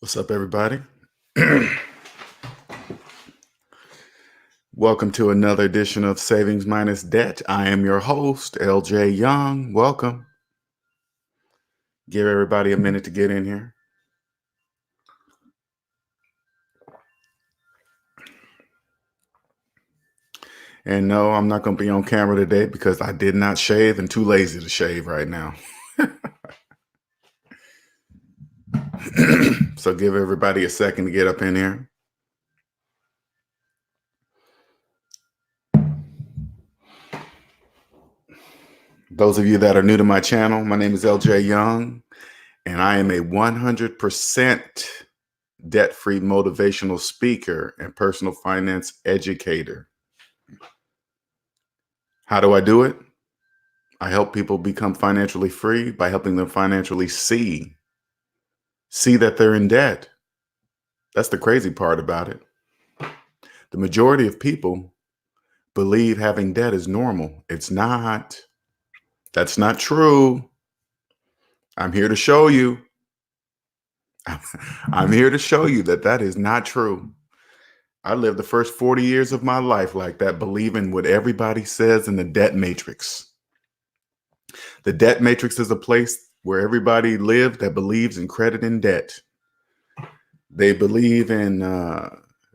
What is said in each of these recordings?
What's up, everybody? Welcome to another edition of Savings Minus Debt. I am your host, LJ Young. Welcome. Give everybody a minute to get in here. And no, I'm not going to be on camera today because I did not shave and too lazy to shave right now. So give everybody a second to get up in here. Those of you that are new to my channel, my name is LJ Young, and I am a 100% debt-free motivational speaker and personal finance educator. How do I do it? I help people become financially free by helping them financially see that they're in debt. That's the crazy part about it. The majority of people believe having debt is normal. It's not. That's not true. I'm here to show you. I'm here to show you that that is not true. I lived the first 40 years of my life like that, believing what everybody says in the debt matrix. The debt matrix is a place where everybody lives that believes in credit and debt. They believe in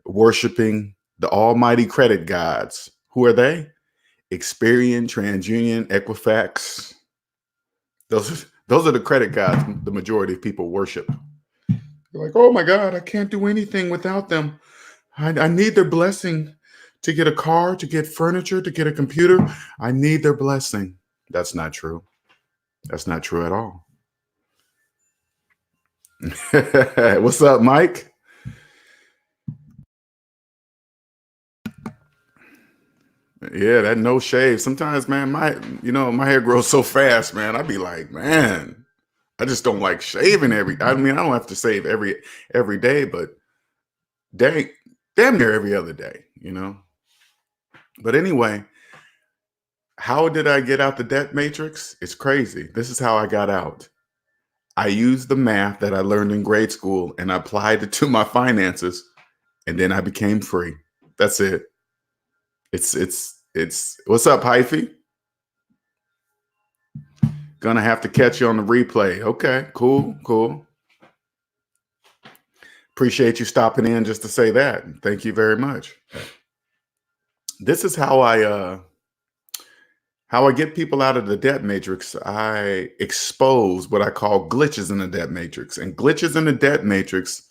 worshiping the almighty credit gods. Who are they? Experian, TransUnion, Equifax. Those are the credit gods the majority of people worship. They're like, oh my God, I can't do anything without them. I need their blessing to get a car, to get furniture, to get a computer. I need their blessing. That's not true. That's not true at all. What's up, Mike? Yeah, that no shave. Sometimes, man, my hair grows so fast, man. I'd be like, man, I just don't like shaving I don't have to shave every day, but damn near every other day, But anyway, how did I get out the debt matrix? It's crazy. This is how I got out. I used the math that I learned in grade school and I applied it to my finances, and then I became free. That's it. It's what's up, Hyphy? Gonna have to catch you on the replay. Okay, cool. Appreciate you stopping in just to say that. Thank you very much. This is how I get people out of the debt matrix. I expose what I call glitches in the debt matrix. And glitches in the debt matrix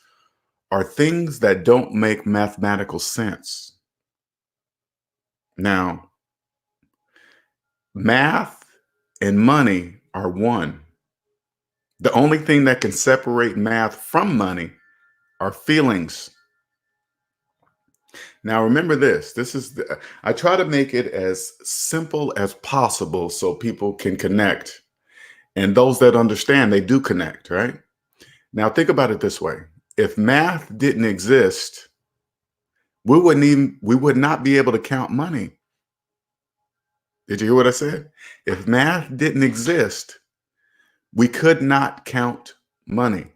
are things that don't make mathematical sense. Now, math and money are one. The only thing that can separate math from money are feelings. Now, remember this. I try to make it as simple as possible so people can connect. And those that understand, they do connect, right? Now, think about it this way. If math didn't exist, we would not be able to count money. Did you hear what I said? If math didn't exist, we could not count money.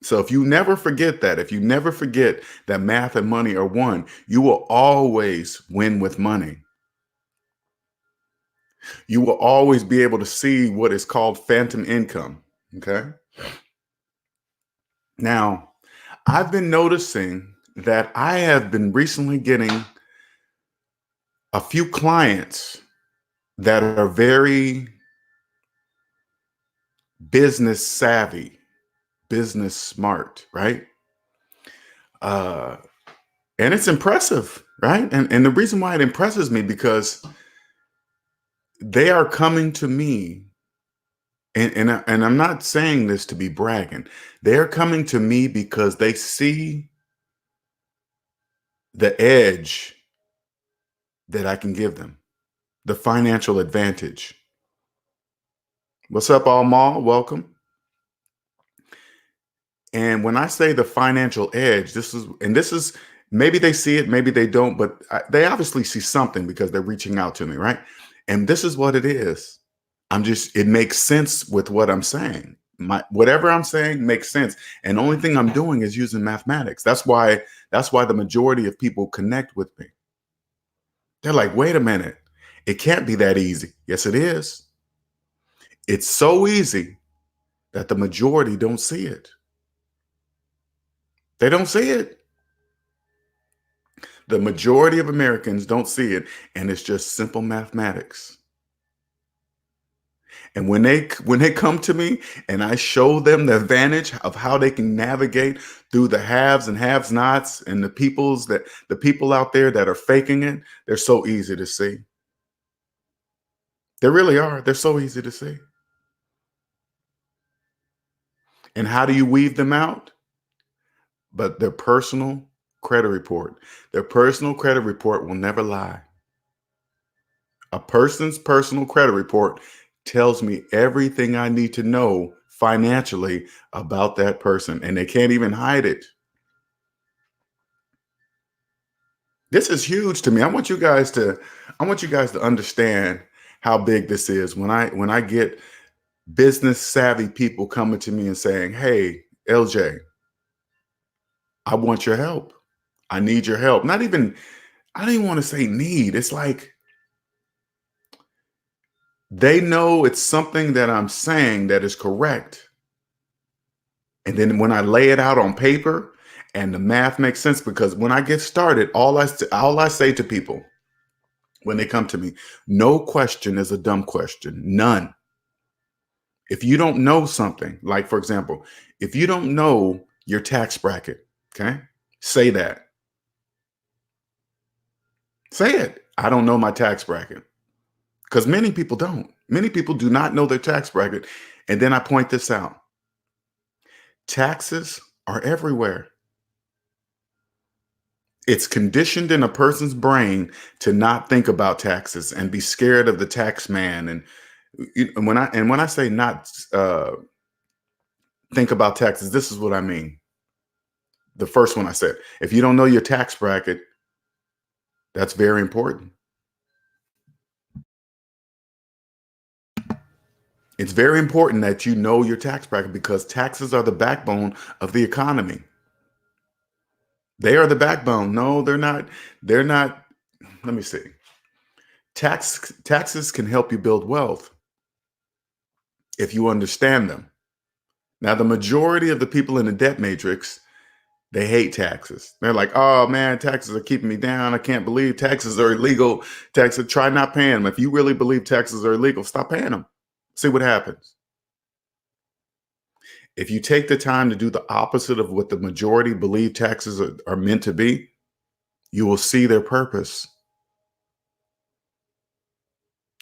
So if you never forget that math and money are one, you will always win with money. You will always be able to see what is called phantom income. Okay. Now, I've been noticing that I have been recently getting a few clients that are very business savvy, business smart, right? And it's impressive, right? And the reason why it impresses me because they are coming to me, and I'm not saying this to be bragging. They're coming to me because they see the edge that I can give them, the financial advantage. What's up, Almal? Welcome. And when I say the financial edge, this is maybe they see it, maybe they don't, but they obviously see something because they're reaching out to me, right? And this is what it is. It makes sense with what I'm saying. whatever I'm saying makes sense. And the only thing I'm doing is using mathematics. That's why the majority of people connect with me. They're like, wait a minute, it can't be that easy. Yes, it is. It's so easy that the majority don't see it. They don't see it. The majority of Americans don't see it, and it's just simple mathematics. And when they come to me and I show them the advantage of how they can navigate through the haves and have nots and the people out there that are faking it, they're so easy to see. They really are. They're so easy to see. And how do you weave them out? But their personal credit report. Their personal credit report will never lie. A person's personal credit report tells me everything I need to know financially about that person, and they can't even hide it. This is huge to me. I want you guys to understand how big this is. When I get business savvy people coming to me and saying, "Hey, LJ, I want your help. I need your help." I don't even want to say need. It's like they know it's something that I'm saying that is correct. And then when I lay it out on paper and the math makes sense, because when I get started, all I say to people when they come to me, no question is a dumb question. None. If you don't know something, like for example, if you don't know your tax bracket, okay, say that. Say it. I don't know my tax bracket. Because many people don't. Many people do not know their tax bracket. And then I point this out. Taxes are everywhere. It's conditioned in a person's brain to not think about taxes and be scared of the tax man. And when I say not think about taxes, this is what I mean. The first one I said, if you don't know your tax bracket, that's very important. It's very important that you know your tax bracket because taxes are the backbone of the economy. They are the backbone. No, they're not. They're not. Let me see. Taxes can help you build wealth if you understand them. Now, the majority of the people in the debt matrix, they hate taxes. They're like, oh man, taxes are keeping me down. I can't believe taxes are illegal. Taxes, try not paying them. If you really believe taxes are illegal, stop paying them. See what happens. If you take the time to do the opposite of what the majority believe taxes are meant to be, you will see their purpose.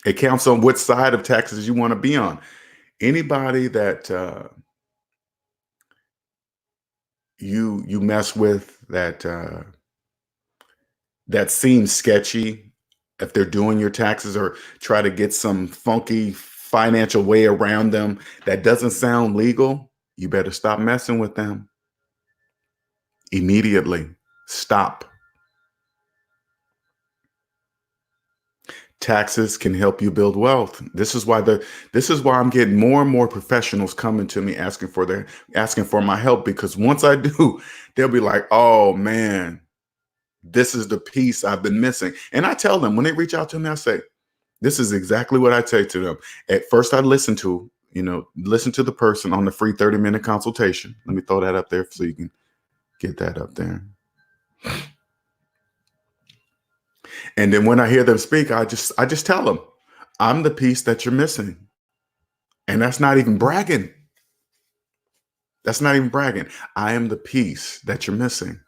It counts on what side of taxes you want to be on. Anybody that you mess with that seems sketchy, if they're doing your taxes or try to get some funky financial way around them that doesn't sound legal, you better stop messing with them immediately. Stop. Taxes can help you build wealth. This is why I'm getting more and more professionals coming to me asking for my help, because once I do, they'll be like, "Oh man, this is the piece I've been missing." And I tell them when they reach out to me, I say, this is exactly what I say to them. At first, I listen to the person on the free 30-minute consultation. Let me throw that up there so you can get that up there. And then when I hear them speak, I just tell them, I'm the piece that you're missing. And that's not even bragging. That's not even bragging. I am the piece that you're missing.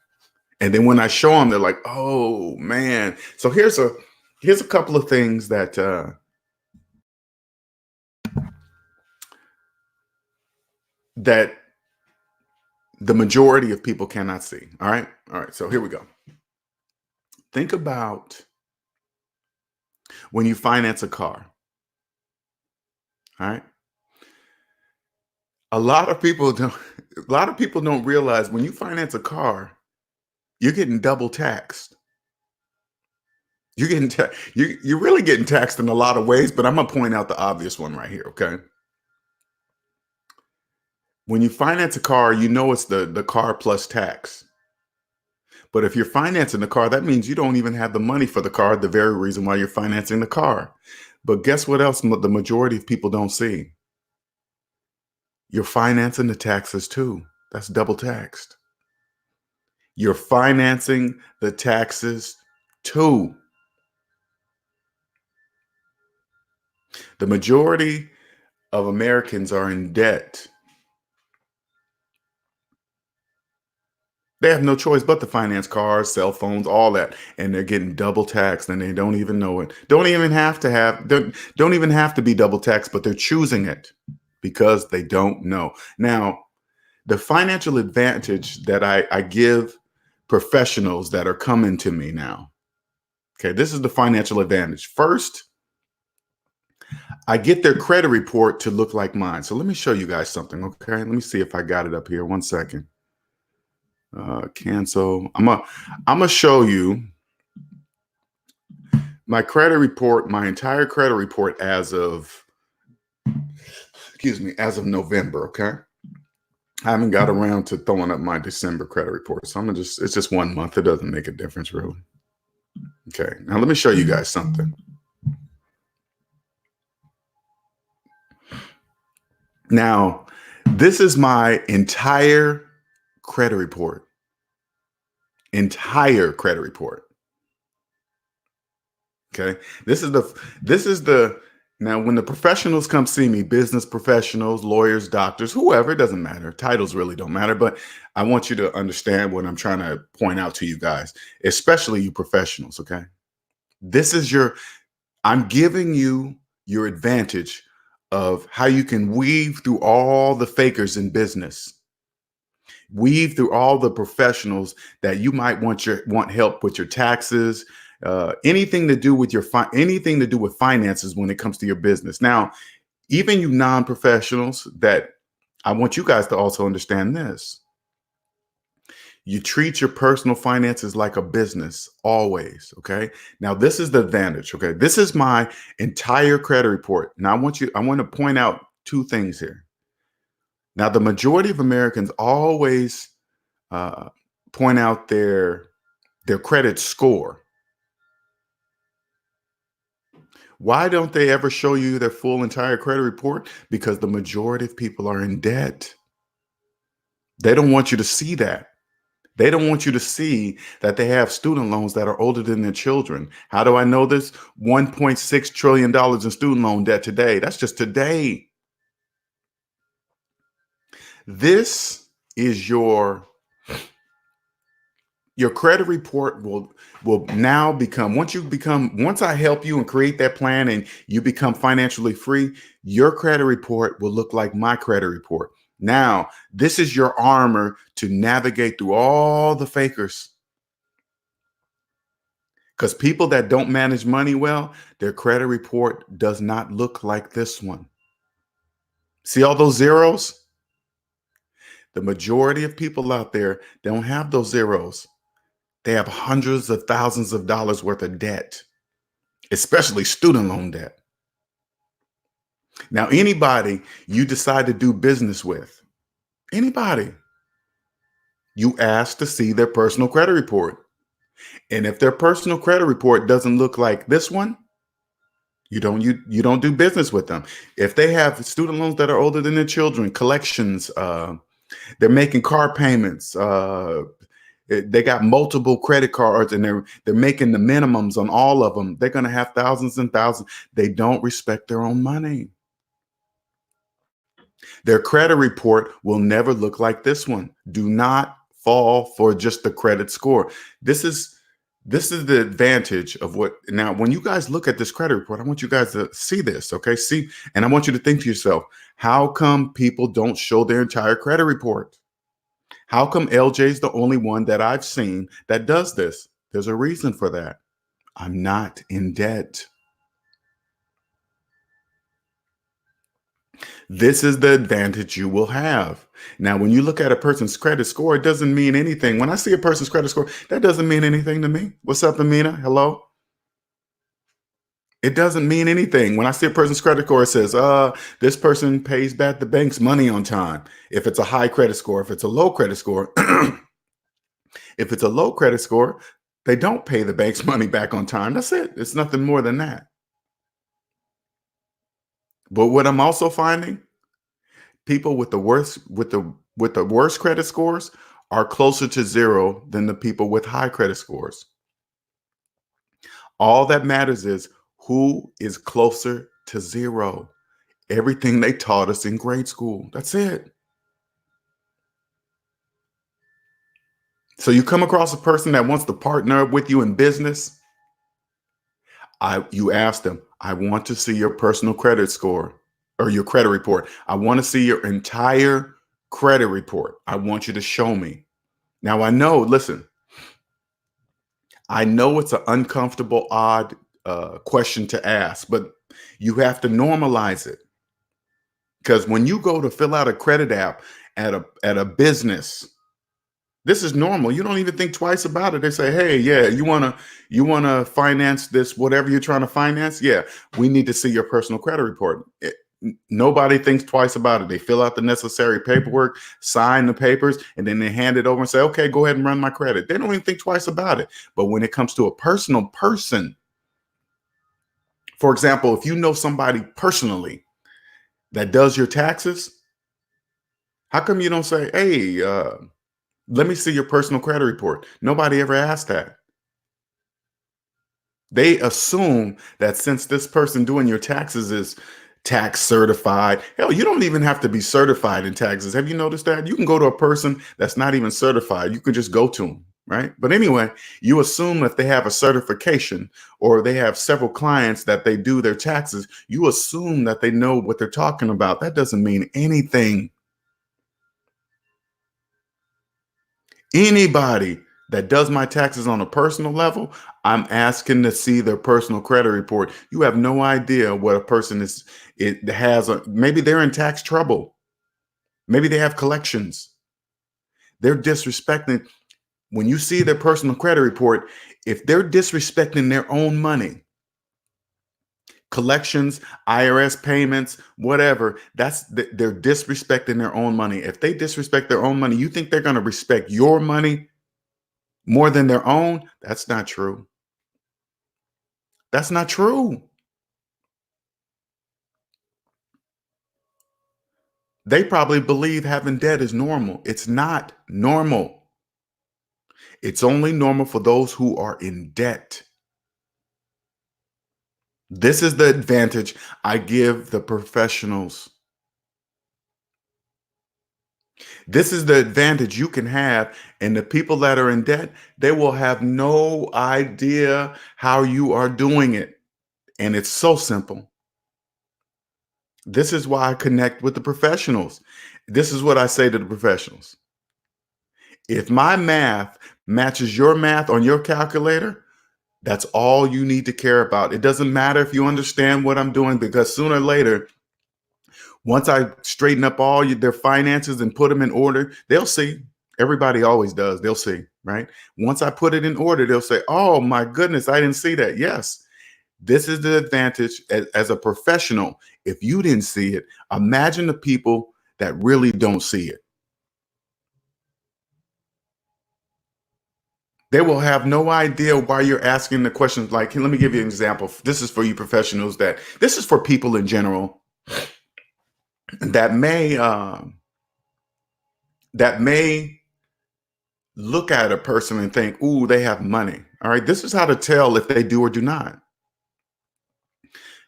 And then when I show them, they're like, oh man. So here's a couple of things that that the majority of people cannot see. All right. So here we go. Think about when you finance a car. All right. A lot of people don't realize when you finance a car, you're getting double taxed. You're really getting taxed in a lot of ways, but I'm gonna point out the obvious one right here. Okay. When you finance a car, you know it's the car plus tax. But if you're financing the car, that means you don't even have the money for the car, the very reason why you're financing the car. But guess what else the majority of people don't see? You're financing the taxes too. That's double taxed. You're financing the taxes too. The majority of Americans are in debt. They have no choice but to finance cars, cell phones, all that, and they're getting double taxed, and they don't even know it. Don't even have to be double taxed, but they're choosing it because they don't know. Now, the financial advantage that I give professionals that are coming to me now. Okay, this is the financial advantage. First, I get their credit report to look like mine. So let me show you guys something. Okay, let me see if I got it up here. One second. Cancel. I'm gonna show you my credit report, my entire credit report as of, as of November. Okay, I haven't got around to throwing up my December credit report, so it's just 1 month. It doesn't make a difference really. Okay, now let me show you guys something. Now, this is my entire credit report. Entire credit report. Okay. This is the now when the professionals come see me, business professionals, lawyers, doctors, whoever, it doesn't matter. Titles really don't matter, but I want you to understand what I'm trying to point out to you guys, especially you professionals. Okay. I'm giving you your advantage of how you can weave through all the fakers in business. Weave through all the professionals that you might want help with your taxes, anything to do with anything to do with finances when it comes to your business. Now, even you non-professionals, that I want you guys to also understand this. You treat your personal finances like a business always. Okay. Now, this is the advantage. Okay. This is my entire credit report. Now, I want to point out two things here. Now, the majority of Americans always point out their credit score. Why don't they ever show you their full entire credit report? Because the majority of people are in debt. They don't want you to see that. They don't want you to see that they have student loans that are older than their children. How do I know this? $1.6 trillion in student loan debt today. That's just today. This is your credit report will now become, once I help you and create that plan and you become financially free, your credit report will look like my credit report. Now, this is your armor to navigate through all the fakers. Because people that don't manage money well, their credit report does not look like this one. See all those zeros? The majority of people out there don't have those zeros. They have hundreds of thousands of dollars worth of debt, especially student loan debt. Now, anybody you decide to do business with, anybody, you ask to see their personal credit report. And if their personal credit report doesn't look like this one, you don't do business with them. If they have student loans that are older than their children, collections, they're making car payments, they got multiple credit cards and they're making the minimums on all of them, they're going to have thousands and thousands. They don't respect their own money. Their credit report will never look like this one. Do not fall for just the credit score. This is the advantage of what. Now, when you guys look at this credit report, I want you guys to see this. Okay. And I want you to think to yourself, how come people don't show their entire credit report? How come LJ's the only one that I've seen that does this? There's a reason for that. I'm not in debt. This is the advantage you will have. Now, when you look at a person's credit score, it doesn't mean anything. When I see a person's credit score, that doesn't mean anything to me. What's up, Amina? Hello. It doesn't mean anything. When I see a person's credit score, it says, this person pays back the bank's money on time. If it's a high credit score, if it's a low credit score, if it's a low credit score, they don't pay the bank's money back on time. That's it. It's nothing more than that. But what I'm also finding, people with the worst credit scores are closer to zero than the people with high credit scores. All that matters is who is closer to zero. Everything they taught us in grade school. That's it. So you come across a person that wants to partner up with you in business. You ask them, I want to see your personal credit score or your credit report. I want to see your entire credit report. I want you to show me. Now listen, I know it's an uncomfortable, odd question to ask, but you have to normalize it. Because when you go to fill out a credit app at a business, this is normal. You don't even think twice about it. They say, "Hey, yeah, you wanna finance this whatever you're trying to finance? Yeah, we need to see your personal credit report." Nobody thinks twice about it. They fill out the necessary paperwork, sign the papers, and then they hand it over and say, "Okay, go ahead and run my credit." They don't even think twice about it. But when it comes to a personal person, for example, if you know somebody personally that does your taxes, how come you don't say, "Hey, let me see your personal credit report"? Nobody ever asked that. They assume that since this person doing your taxes is tax certified, hell, you don't even have to be certified in taxes. Have you noticed that? You can go to a person that's not even certified. You can just go to them, right? But anyway, you assume if they have a certification or they have several clients that they do their taxes, you assume that they know what they're talking about. That doesn't mean anything. Anybody that does my taxes on a personal level, I'm asking to see their personal credit report. You have no idea what a person is. It has maybe they're in tax trouble. Maybe they have collections. They're disrespecting. When you see their personal credit report, if they're disrespecting their own money, collections, IRS payments, whatever, they're disrespecting their own money. If they disrespect their own money, you think they're going to respect your money more than their own? That's not true. That's not true. They probably believe having debt is normal. It's not normal. It's only normal for those who are in debt. This is the advantage I give the professionals. This is the advantage you can have. And the people that are in debt, they will have no idea how you are doing it. And it's so simple. This is why I connect with the professionals. This is what I say to the professionals. If my math matches your math on your calculator, that's all you need to care about. It doesn't matter if you understand what I'm doing, because sooner or later, once I straighten up their finances and put them in order, they'll see. Everybody always does. They'll see, right? Once I put it in order, they'll say, "Oh my goodness, I didn't see that." Yes, this is the advantage as a professional. If you didn't see it, imagine the people that really don't see it. They will have no idea why you're asking the questions. Like, let me give you an example. This is for you professionals, this is for people in general that may look at a person and think, "Ooh, they have money." All right. This is how to tell if they do or do not.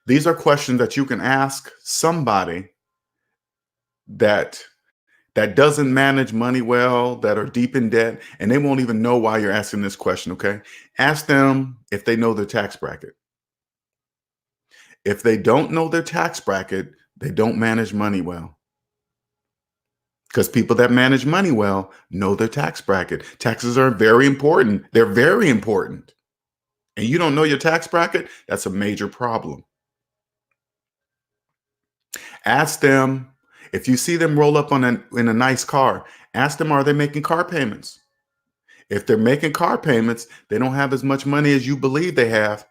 These are questions that you can ask somebody that doesn't manage money well, that are deep in debt, and they won't even know why you're asking this question. Okay. Ask them if they know their tax bracket. If they don't know their tax bracket, they don't manage money well. Because people that manage money well know their tax bracket. Taxes are very important. They're very important. And you don't know your tax bracket, that's a major problem. Ask them, if you see them roll up in a nice car, ask them, are they making car payments? If they're making car payments, they don't have as much money as you believe they have.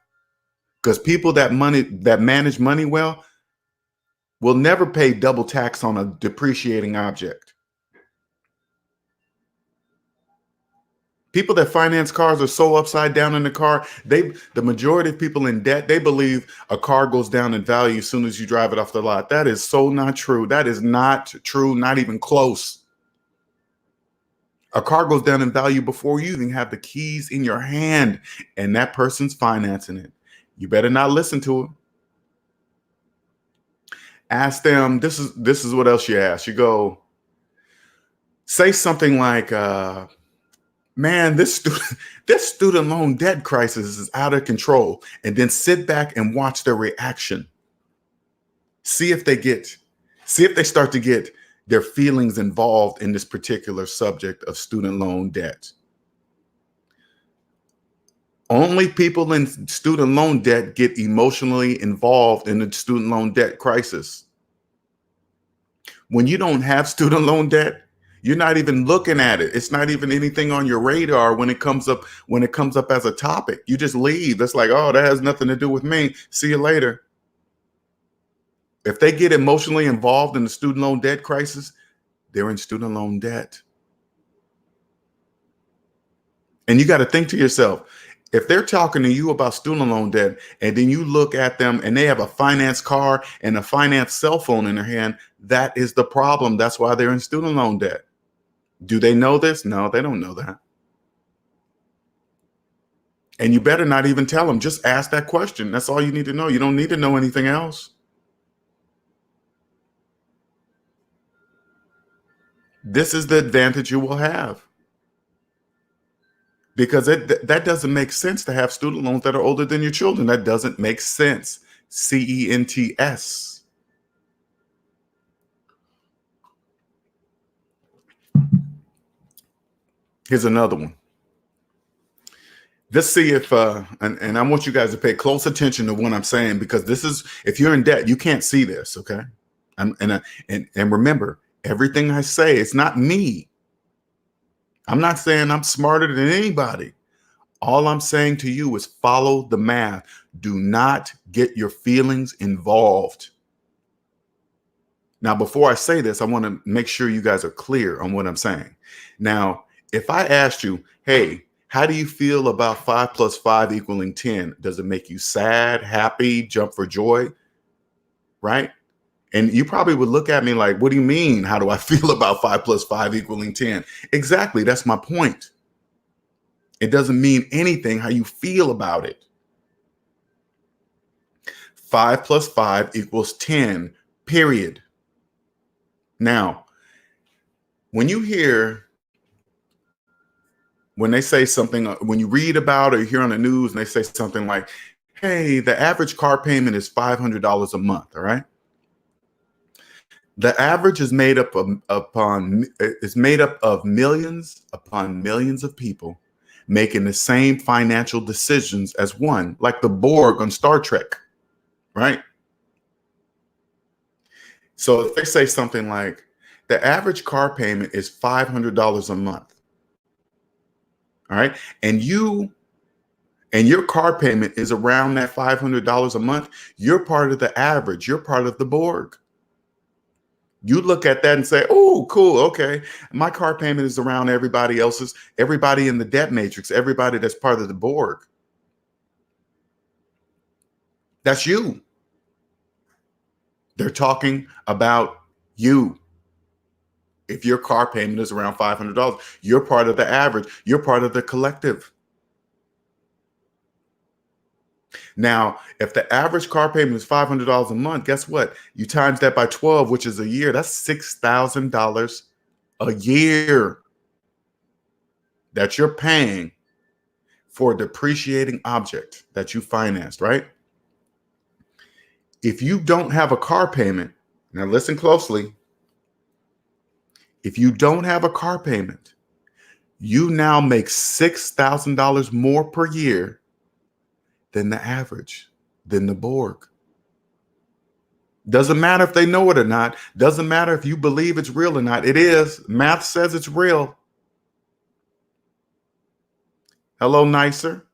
Because people that manage money well will never pay double tax on a depreciating object. People that finance cars are so upside down in the car. The majority of people in debt, they believe a car goes down in value as soon as you drive it off the lot. That is so not true. That is not true, not even close. A car goes down in value before you even have the keys in your hand, and that person's financing it. You better not listen to it. Ask them, this is what else you ask. You go, say something like, man, this student loan debt crisis is out of control. And then sit back and watch their reaction. See if they start to get their feelings involved in this particular subject of student loan debt. Only people in student loan debt get emotionally involved in the student loan debt crisis. When you don't have student loan debt, you're not even looking at it. It's not even anything on your radar when it comes up as a topic. You just leave. That's like, oh, that has nothing to do with me. See you later. If they get emotionally involved in the student loan debt crisis, they're in student loan debt. And you got to think to yourself, if they're talking to you about student loan debt and then you look at them and they have a finance car and a finance cell phone in their hand, that is the problem. That's why they're in student loan debt. Do they know this? No, they don't know that. And you better not even tell them. Just ask that question. That's all you need to know. You don't need to know anything else. This is the advantage you will have. Because that doesn't make sense to have student loans that are older than your children. That doesn't make sense. CENTS. Here's another one. Let's see if, and I want you guys to pay close attention to what I'm saying, because this is, if you're in debt, you can't see this, okay? And remember, everything I say, it's not me. I'm not saying I'm smarter than anybody. All I'm saying to you is follow the math. Do not get your feelings involved. Now, before I say this, I want to make sure you guys are clear on what I'm saying. Now, if I asked you, hey, how do you feel about 5 + 5 = 10? Does it make you sad, happy, jump for joy? Right? And you probably would look at me like, what do you mean? How do I feel about 5 + 5 = 10? Exactly. That's my point. It doesn't mean anything how you feel about it. 5 + 5 = 10, period. Now, when they say something, when you read about or you hear on the news and they say something like, hey, the average car payment is $500 a month, all right? The average is made up of millions upon millions of people making the same financial decisions as one, like the Borg on Star Trek, right? So if they say something like, the average car payment is $500 a month, all right, and your car payment is around that $500 a month, you're part of the average, you're part of the Borg. You look at that and say, oh, cool, okay, my car payment is around everybody else's, everybody in the debt matrix, everybody that's part of the Borg. That's you. They're talking about you. If your car payment is around $500, you're part of the average, you're part of the collective. Now, if the average car payment is $500 a month, guess what? You times that by 12, which is a year, that's $6,000 a year that you're paying for a depreciating object that you financed, right? If you don't have a car payment, now listen closely. If you don't have a car payment, you now make $6,000 more per year than the average, than the Borg. Doesn't matter if they know it or not. Doesn't matter if you believe it's real or not. It is. Math says it's real. Hello, Nicer.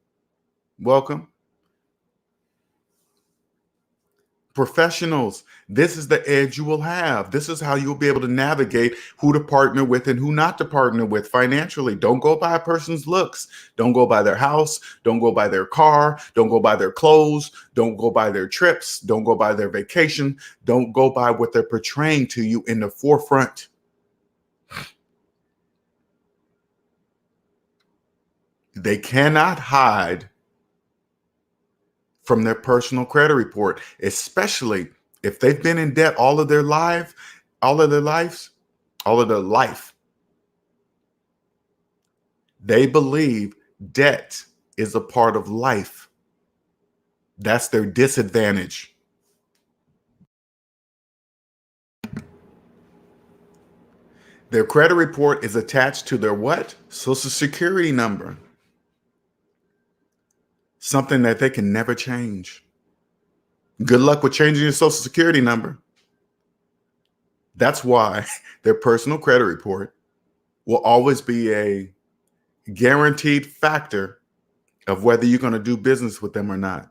Welcome. Professionals, this is the edge you will have. This is how you'll be able to navigate who to partner with and who not to partner with financially. Don't go by a person's looks. Don't go by their house. Don't go by their car. Don't go by their clothes. Don't go by their trips. Don't go by their vacation. Don't go by what they're portraying to you in the forefront. They cannot hide from their personal credit report, especially if they've been in debt all of their life. They believe debt is a part of life. That's their disadvantage. Their credit report is attached to their what? Social Security number. Something that they can never change. Good luck with changing your Social Security number. That's why their personal credit report will always be a guaranteed factor of whether you're going to do business with them or not.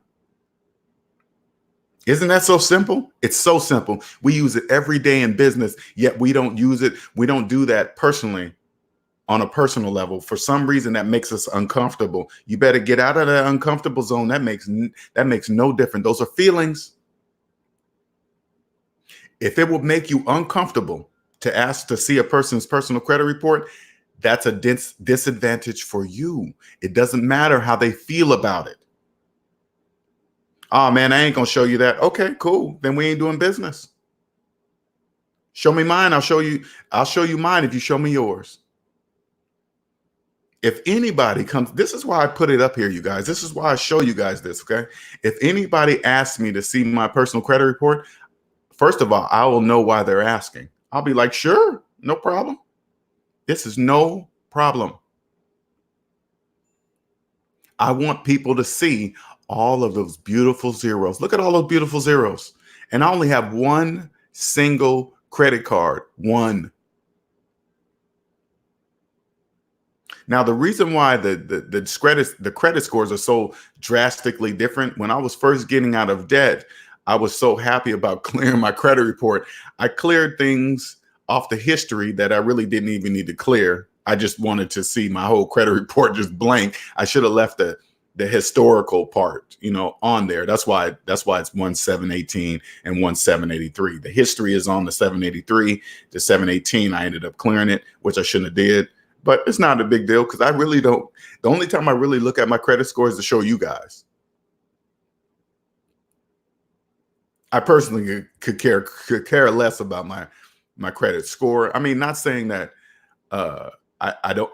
Isn't that so simple? It's so simple. We use it every day in business, yet we don't use it. We don't do that personally on a personal level. For some reason, that makes us uncomfortable. You better get out of that uncomfortable zone. That makes no difference. Those are feelings. If it will make you uncomfortable to ask to see a person's personal credit report, that's a disadvantage for you. It doesn't matter how they feel about it. Oh man, I ain't gonna show you that. Okay, cool. Then we ain't doing business. Show me mine. I'll show you mine if you show me yours. If anybody comes, this is why I put it up here, you guys. This is why I show you guys this, okay? If anybody asks me to see my personal credit report, first of all, I will know why they're asking. I'll be like, sure, no problem. This is no problem. I want people to see all of those beautiful zeros. Look at all those beautiful zeros. And I only have one single credit card, one. Now, the reason why the credit scores are so drastically different, when I was first getting out of debt, I was so happy about clearing my credit report. I cleared things off the history that I really didn't even need to clear. I just wanted to see my whole credit report just blank. I should have left the historical part, on there. That's why it's 1718 and 1783. The history is on the 783. The 718, I ended up clearing it, which I shouldn't have did. But it's not a big deal because I really don't. The only time I really look at my credit score is to show you guys. I personally could care less about my credit score. I mean, not saying that I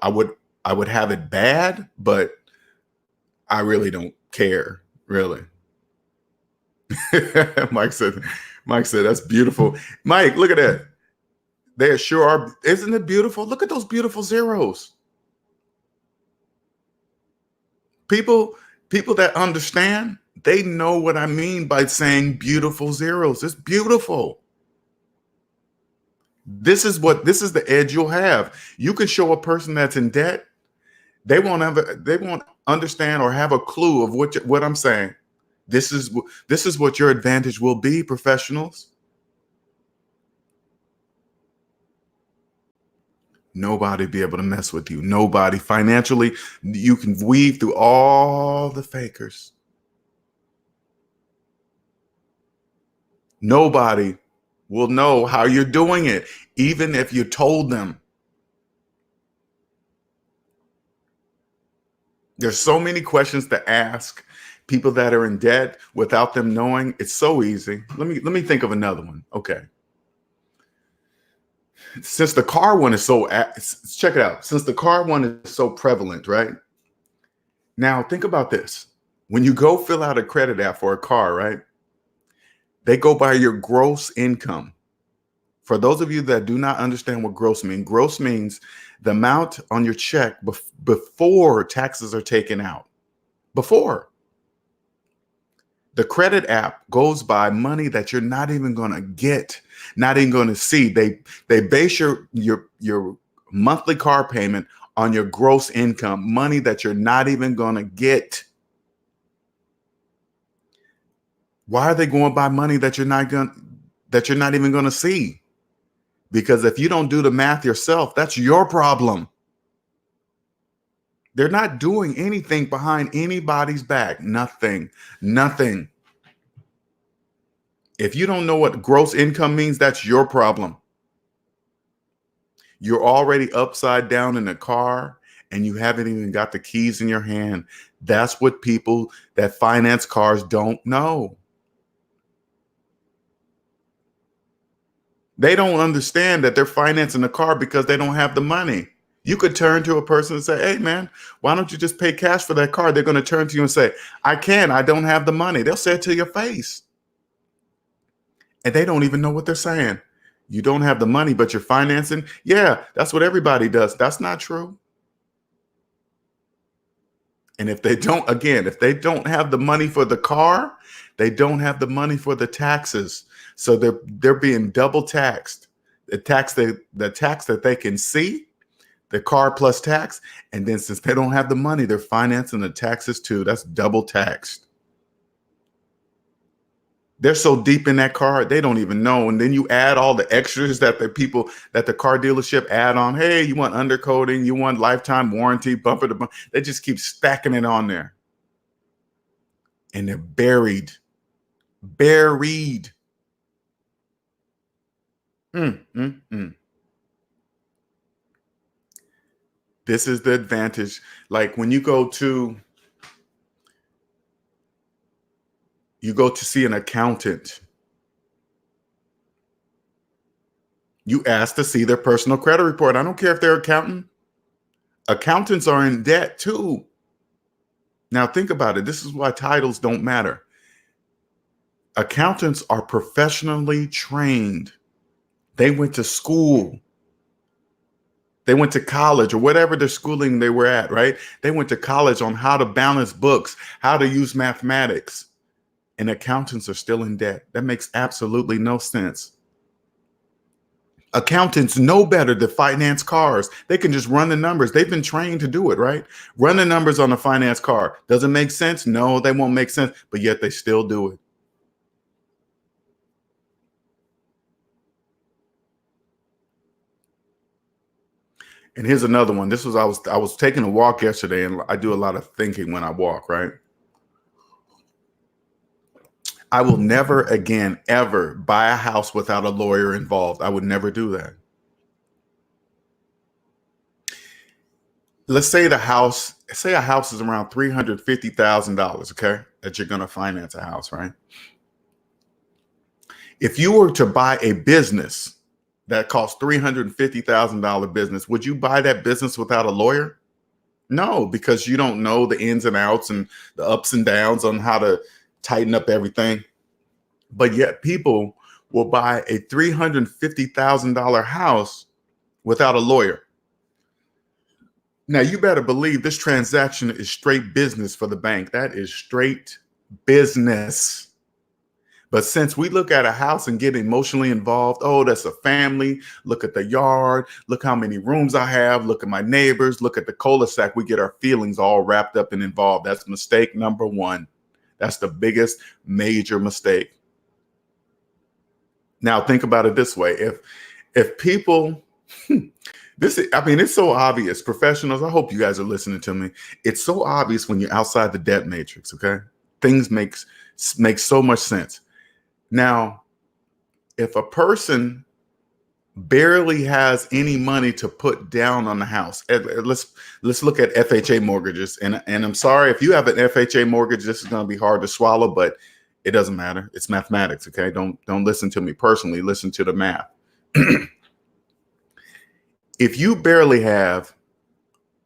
would have it bad, but I really don't care, really. Mike said, that's beautiful. Mike, look at that. They sure are. Isn't it beautiful? Look at those beautiful zeros. People that understand, they know what I mean by saying beautiful zeros. It's beautiful. This is the edge you'll have. You can show a person that's in debt. They won't understand or have a clue of what I'm saying. This is what your advantage will be, professionals. Nobody be able to mess with you. Nobody. Financially, you can weave through all the fakers. Nobody will know how you're doing it, even if you told them. There's so many questions to ask people that are in debt without them knowing. It's so easy. Let me think of another one. Okay. Since the car one is check it out. Since the car one is so prevalent, right? Now think about this. When you go fill out a credit app for a car, right? They go by your gross income. For those of you that do not understand what gross means the amount on your check before taxes are taken out. Before. The credit app goes by money that you're not even going to get, not even going to see. They base your monthly car payment on your gross income, money that you're not even going to get. Why are they going to buy money that you're not even going to see? Because if you don't do the math yourself, that's your problem. They're not doing anything behind anybody's back. Nothing. If you don't know what gross income means, that's your problem. You're already upside down in the car and you haven't even got the keys in your hand. That's what people that finance cars don't know. They don't understand that they're financing a car because they don't have the money. You could turn to a person and say, hey, man, why don't you just pay cash for that car? They're going to turn to you and say, I don't have the money. They'll say it to your face. And they don't even know what they're saying. You don't have the money, but you're financing. Yeah, that's what everybody does. That's not true. And if they don't have the money for the car, they don't have the money for the taxes. So they're being double taxed. The tax that they can see, the car plus tax, and then since they don't have the money, they're financing the taxes too. That's double taxed. They're so deep in that car, they don't even know. And then you add all the extras that the car dealership add on. Hey, you want undercoating, you want lifetime warranty, bumper to bumper. They just keep stacking it on there. And they're buried. This is the advantage. Like when you go to see an accountant, you ask to see their personal credit report. I don't care if they're accountant. Accountants are in debt too. Now think about it. This is why titles don't matter. Accountants are professionally trained. They went to school. They went to college or whatever their schooling they were at, right? They went to college on how to balance books, how to use mathematics. And accountants are still in debt. That makes absolutely no sense. Accountants know better to finance cars. They can just run the numbers. They've been trained to do it, right? Run the numbers on a finance car. Does it make sense? No, they won't make sense, but yet they still do it. And here's another one. I was taking a walk yesterday, and I do a lot of thinking when I walk, right? I will never again, ever buy a house without a lawyer involved. I would never do that. Let's say a house is around $350,000, okay? That you're going to finance a house, right? If you were to buy a business that costs $350,000 business, would you buy that business without a lawyer? No, because you don't know the ins and outs and the ups and downs on how to tighten up everything. But yet people will buy a $350,000 house without a lawyer. Now, you better believe this transaction is straight business for the bank. That is straight business. But since we look at a house and get emotionally involved, oh, that's a family. Look at the yard. Look how many rooms I have. Look at my neighbors. Look at the cul-de-sac. We get our feelings all wrapped up and involved. That's mistake number one. That's the biggest major mistake. Now, think about it this way. If people, it's so obvious. Professionals, I hope you guys are listening to me. It's so obvious when you're outside the debt matrix, okay? Things make so much sense. Now, if a person barely has any money to put down on the house, let's look at FHA mortgages. And I'm sorry, if you have an FHA mortgage, this is going to be hard to swallow, but it doesn't matter. It's mathematics, okay? Don't listen to me personally. Listen to the math. If you barely have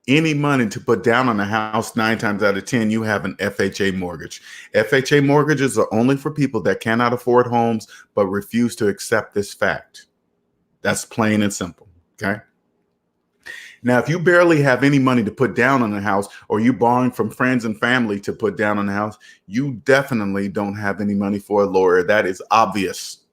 any money to put down on a house, 9 times out of 10, you have an FHA mortgage. FHA mortgages are only for people that cannot afford homes, but refuse to accept this fact. That's plain and simple, okay? Now, if you barely have any money to put down on a house, or you borrowing from friends and family to put down on a house, you definitely don't have any money for a lawyer. That is obvious.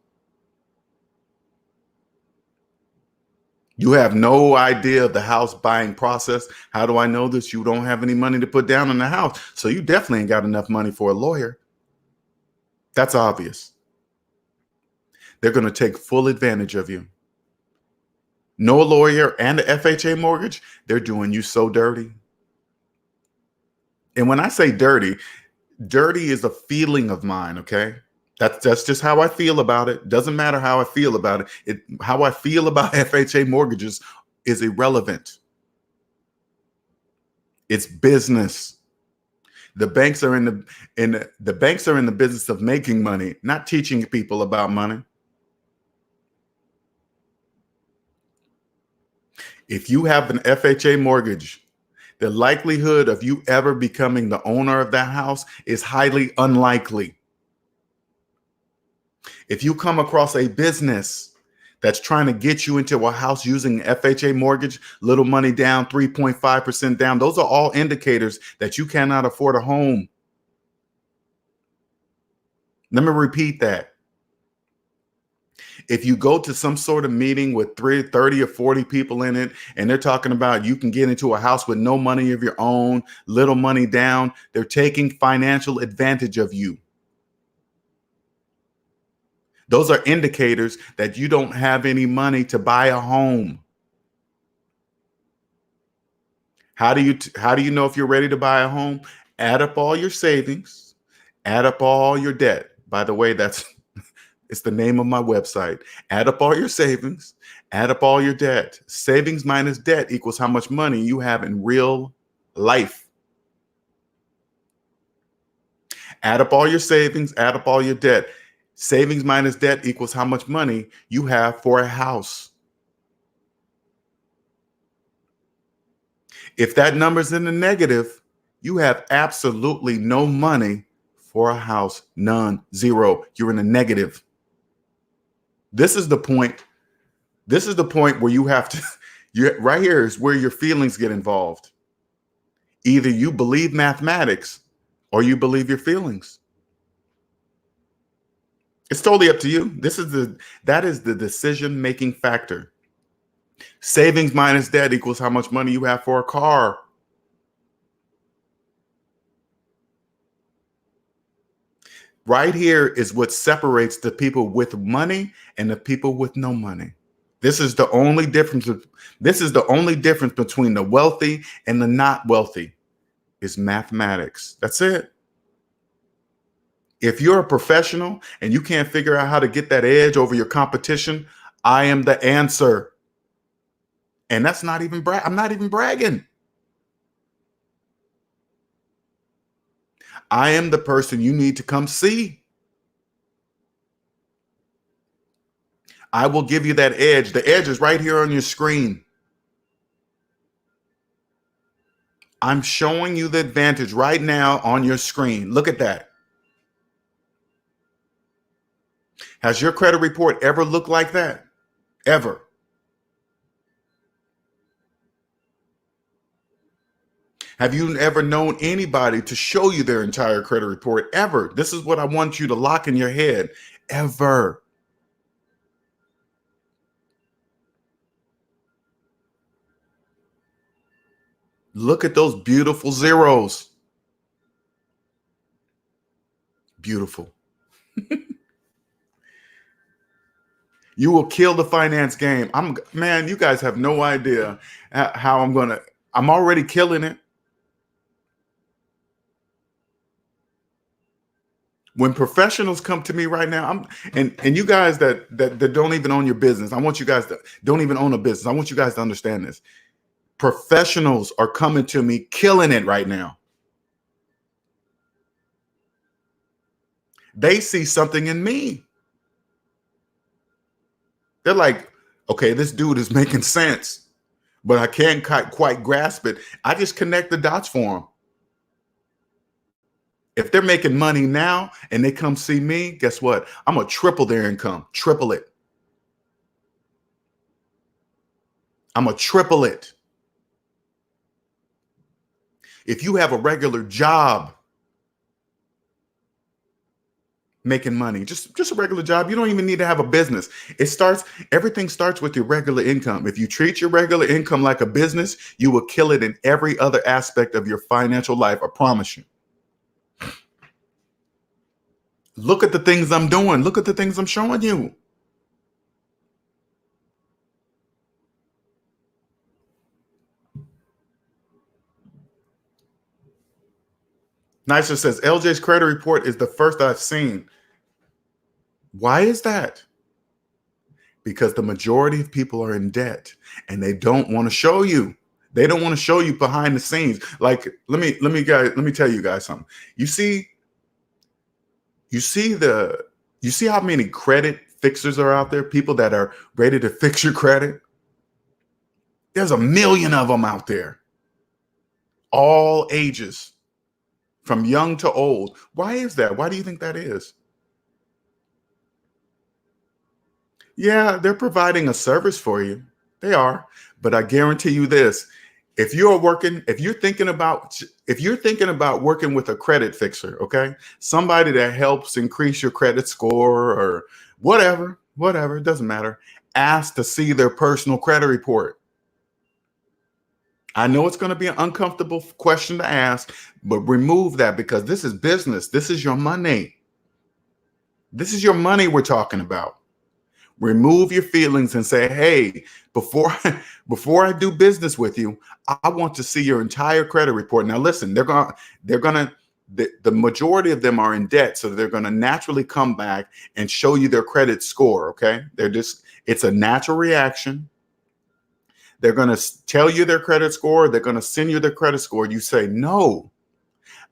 You have no idea of the house buying process. How do I know this? You don't have any money to put down on the house. So you definitely ain't got enough money for a lawyer. That's obvious. They're going to take full advantage of you. No lawyer and the FHA mortgage, they're doing you so dirty. And when I say dirty, dirty is a feeling of mine, okay? That's just how I feel about it. Doesn't matter how I feel about it. How I feel about FHA mortgages is irrelevant. It's business. The banks are the banks are in the business of making money, not teaching people about money. If you have an FHA mortgage, the likelihood of you ever becoming the owner of that house is highly unlikely. If you come across a business that's trying to get you into a house using FHA mortgage, little money down, 3.5% down, those are all indicators that you cannot afford a home. Let me repeat that. If you go to some sort of meeting with 30 or 40 people in it, and they're talking about you can get into a house with no money of your own, little money down, they're taking financial advantage of you. Those are indicators that you don't have any money to buy a home. How do you know if you're ready to buy a home? Add up all your savings, add up all your debt. By the way, it's the name of my website. Add up all your savings, add up all your debt. Savings minus debt equals how much money you have in real life. Add up all your savings, add up all your debt. Savings minus debt equals how much money you have for a house. If that number's in the negative, you have absolutely no money for a house. None, zero. You're in the negative. This is the point. This is the point where you have to, right here is where your feelings get involved. Either you believe mathematics or you believe your feelings. It's totally up to you. That is the decision-making factor. Savings minus debt equals how much money you have for a car. Right here is what separates the people with money and the people with no money. This is the only difference. This is the only difference between the wealthy and the not wealthy is mathematics. That's it. If you're a professional and you can't figure out how to get that edge over your competition, I am the answer. And that's not even I'm not even bragging. I am the person you need to come see. I will give you that edge. The edge is right here on your screen. I'm showing you the advantage right now on your screen. Look at that. Has your credit report ever looked like that? Ever? Have you ever known anybody to show you their entire credit report? Ever? This is what I want you to lock in your head. Ever. Look at those beautiful zeros. Beautiful. You will kill the finance game. Man, you guys have no idea how I'm already killing it. When professionals come to me right now, and you guys that don't even own your business, I want you guys that don't even own a business. I want you guys to understand this. Professionals are coming to me killing it right now. They see something in me. They're like, okay, this dude is making sense, but I can't quite grasp it. I just connect the dots for them. If they're making money now and they come see me, guess what? I'm going to triple their income, triple it. I'm going to triple it. If you have a regular job making money, just a regular job, you don't even need to have a business. Everything starts with your regular income. If you treat your regular income like a business, you will kill it in every other aspect of your financial life. I promise you. Look at the things I'm doing. Look at the things I'm showing you. Nicer says, LJ's credit report is the first I've seen. Why is that? Because the majority of people are in debt and they don't want to show you. They don't want to show you behind the scenes. Like, let me tell you guys something. You see, you see the you see how many credit fixers are out there, people that are ready to fix your credit. There's a million of them out there, all ages, from young to old. Why is that? Why do you think that is? Yeah, they're providing a service for you. They are. But I guarantee you this, if you're thinking about working with a credit fixer, okay? Somebody that helps increase your credit score or whatever, it doesn't matter. Ask to see their personal credit report. I know it's going to be an uncomfortable question to ask, but remove that because this is business. This is your money. This is your money we're talking about. Remove your feelings and say, hey, before I do business with you, I want to see your entire credit report. Now listen, the majority of them are in debt, so they're going to naturally come back and show you their credit score. Okay, it's a natural reaction. They're going to tell you their credit score. They're going to send you their credit score. You say, no,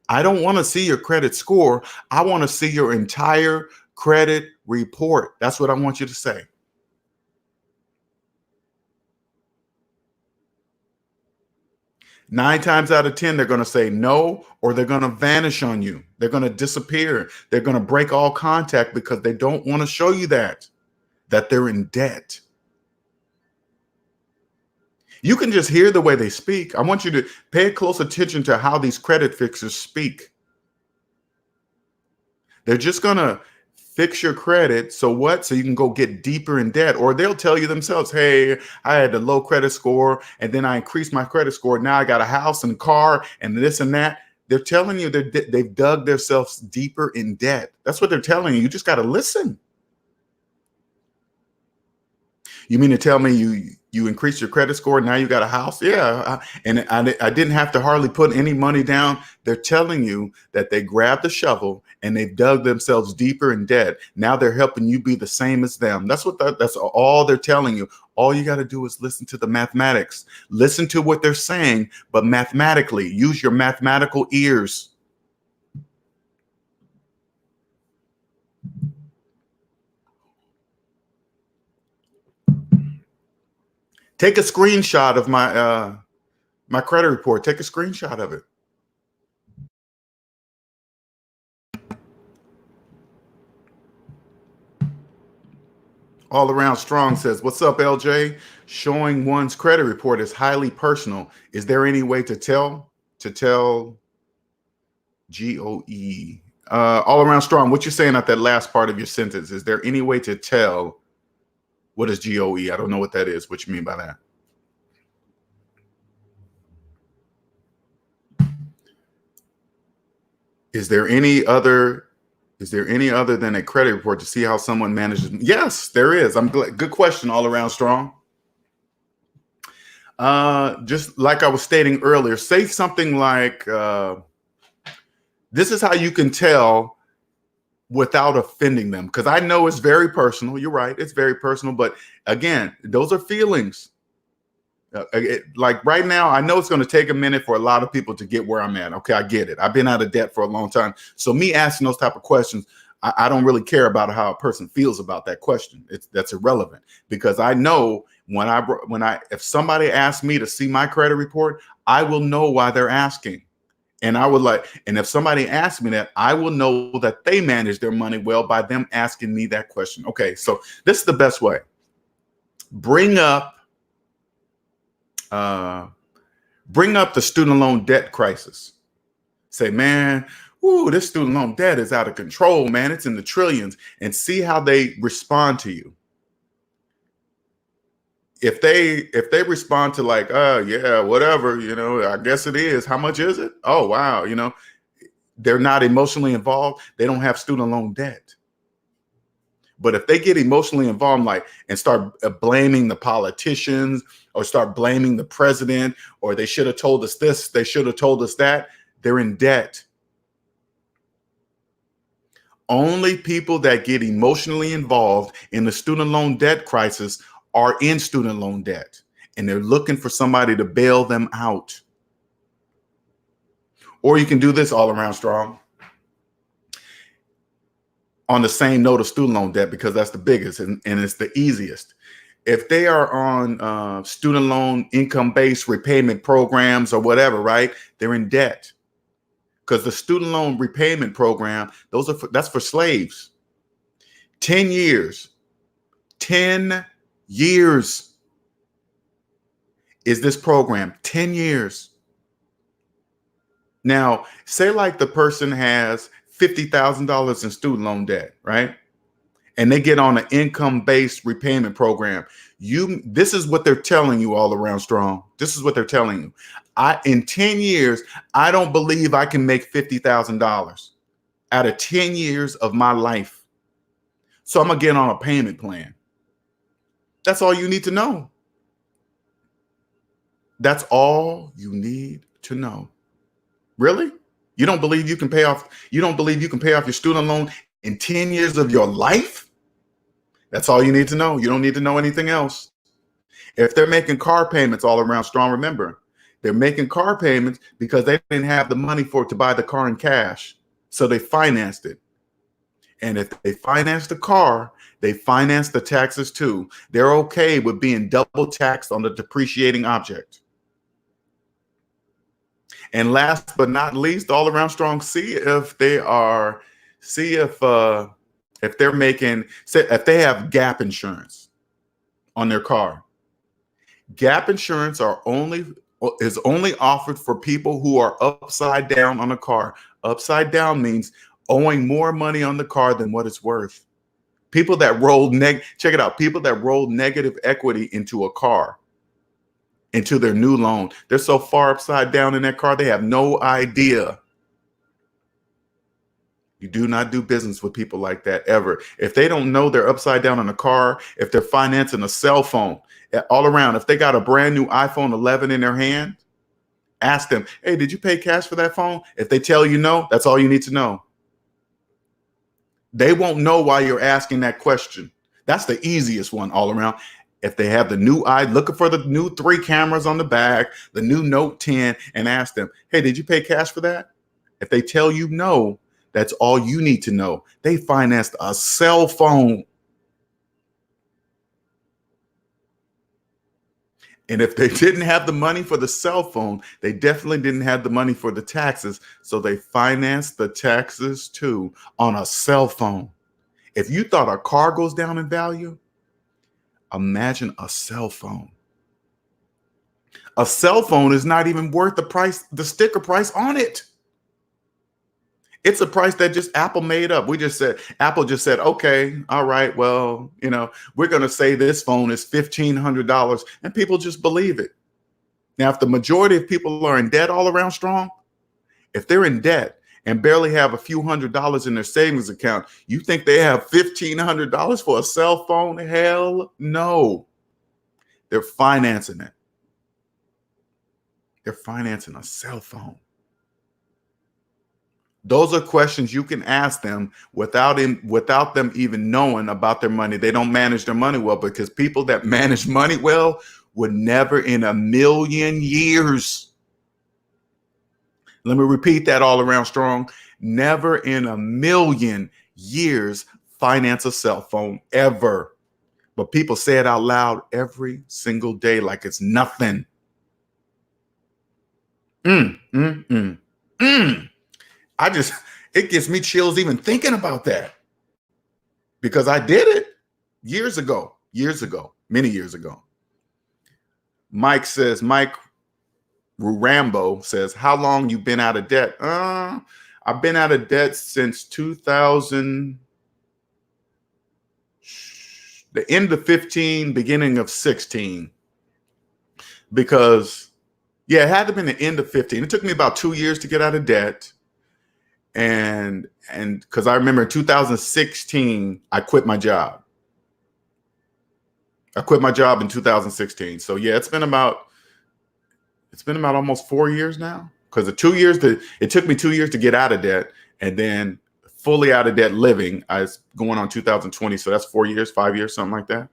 I don't want to see your credit score. I want to see your entire credit report. That's what I want you to say. Nine times out of 10, they're going to say no, or they're going to vanish on you. They're going to disappear. They're going to break all contact because they don't want to show you that they're in debt. You can just hear the way they speak. I want you to pay close attention to how these credit fixers speak. They're just going to fix your credit. So what? So you can go get deeper in debt. Or they'll tell you themselves, hey, I had a low credit score and then I increased my credit score. Now I got a house and car and this and that. They're telling you they've dug themselves deeper in debt. That's what they're telling you. You just got to listen. You mean to tell me you increased your credit score, now you got a house? Yeah, I didn't have to hardly put any money down. They're telling you that they grabbed the shovel and they've dug themselves deeper in debt. Now they're helping you be the same as them. That's all they're telling you. All you got to do is listen to the mathematics. Listen to what they're saying, but mathematically, use your mathematical ears. Take a screenshot of my credit report. Take a screenshot of it. All Around Strong says, what's up, LJ? Showing one's credit report is highly personal. Is there any way to tell GOE? All Around Strong, what you're saying at that last part of your sentence, is there any way to tell what is GOE? I don't know what that is. What you mean by that? Is there any other than a credit report to see how someone manages? Yes, there is. I'm glad. Good question, All Around Strong. Just like I was stating earlier, say something like, this is how you can tell without offending them. Because I know it's very personal. You're right. It's very personal. But again, those are feelings. Like right now, I know it's going to take a minute for a lot of people to get where I'm at. Okay, I get it. I've been out of debt for a long time. So me asking those type of questions, I don't really care about how a person feels about that question. That's irrelevant, because I know if somebody asks me to see my credit report, I will know why they're asking. And if somebody asks me that, I will know that they manage their money well by them asking me that question. Okay, so this is the best way. Bring up the student loan debt crisis. Say, man, this student loan debt is out of control, man. It's in the trillions. And see how they respond to you. If they respond to like, yeah, whatever, I guess it is. How much is it? Oh, wow. they're not emotionally involved, they don't have student loan debt. But if they get emotionally involved, like, and start blaming the politicians or start blaming the president, or they should have told us this, they should have told us that, they're in debt. Only people that get emotionally involved in the student loan debt crisis are in student loan debt, and they're looking for somebody to bail them out. Or you can do this all around strong on the same note of student loan debt, because that's the biggest and it's the easiest. If they are on student loan income-based repayment programs or whatever, right? They're in debt, because the student loan repayment program, that's for slaves. 10 years. 10 years is this program. 10 years. Now, say like the person has $50,000 in student loan debt, right? And they get on an income-based repayment program. This is what they're telling you all around strong. This is what they're telling you. In 10 years, I don't believe I can make $50,000 out of 10 years of my life. So I'm gonna get on a payment plan. That's all you need to know. That's all you need to know. Really? You don't believe you can pay off your student loan in 10 years of your life? That's all you need to know. You don't need to know anything else. If they're making car payments all around strong, remember, they're making car payments because they didn't have the money to buy the car in cash. So they financed it. And if they finance the car, they finance the taxes too. They're okay with being double taxed on the depreciating object. And last but not least, all around strong, see if they have gap insurance on their car. Gap insurance is only offered for people who are upside down on a car. Upside down means owing more money on the car than what it's worth. People that check it out. People that roll negative equity into a car, into their new loan. They're so far upside down in that car, they have no idea. You do not do business with people like that ever. If they don't know they're upside down in a car, if they're financing a cell phone, all around, if they got a brand new iPhone 11 in their hand, ask them, hey, did you pay cash for that phone? If they tell you no, that's all you need to know. They won't know why you're asking that question. That's the easiest one all around. If they have the new looking for the new 3 cameras on the back, the new Note 10, and ask them, hey, did you pay cash for that? If they tell you no, that's all you need to know. They financed a cell phone. And if they didn't have the money for the cell phone, they definitely didn't have the money for the taxes. So they financed the taxes too on a cell phone. If you thought a car goes down in value, imagine a cell phone. A cell phone is not even worth the sticker price on it. It's a price that just Apple made up. Apple just said, okay, all right, well, we're going to say this phone is $1,500, and people just believe it. Now, if the majority of people are in debt all around strong, if they're in debt and barely have a few $100s in their savings account, you think they have $1,500 for a cell phone? Hell no. They're financing it. They're financing a cell phone. Those are questions you can ask them without them even knowing about their money. They don't manage their money well, because people that manage money well would never in a million years. Let me repeat that all around strong. Never in a million years finance a cell phone ever. But people say it out loud every single day like it's nothing. It gives me chills even thinking about that, because I did it many years ago. Mike Rambo says, how long you been out of debt? I've been out of debt since 2000, the end of 15, beginning of 16, because it had to have been the end of 15. It took me about 2 years to get out of debt. And because I remember in 2016, I quit my job. I quit my job in 2016. So yeah, it's been about almost 4 years now. Because it took me 2 years to get out of debt, and then fully out of debt living, I was going on 2020. So that's 4 years, 5 years, something like that.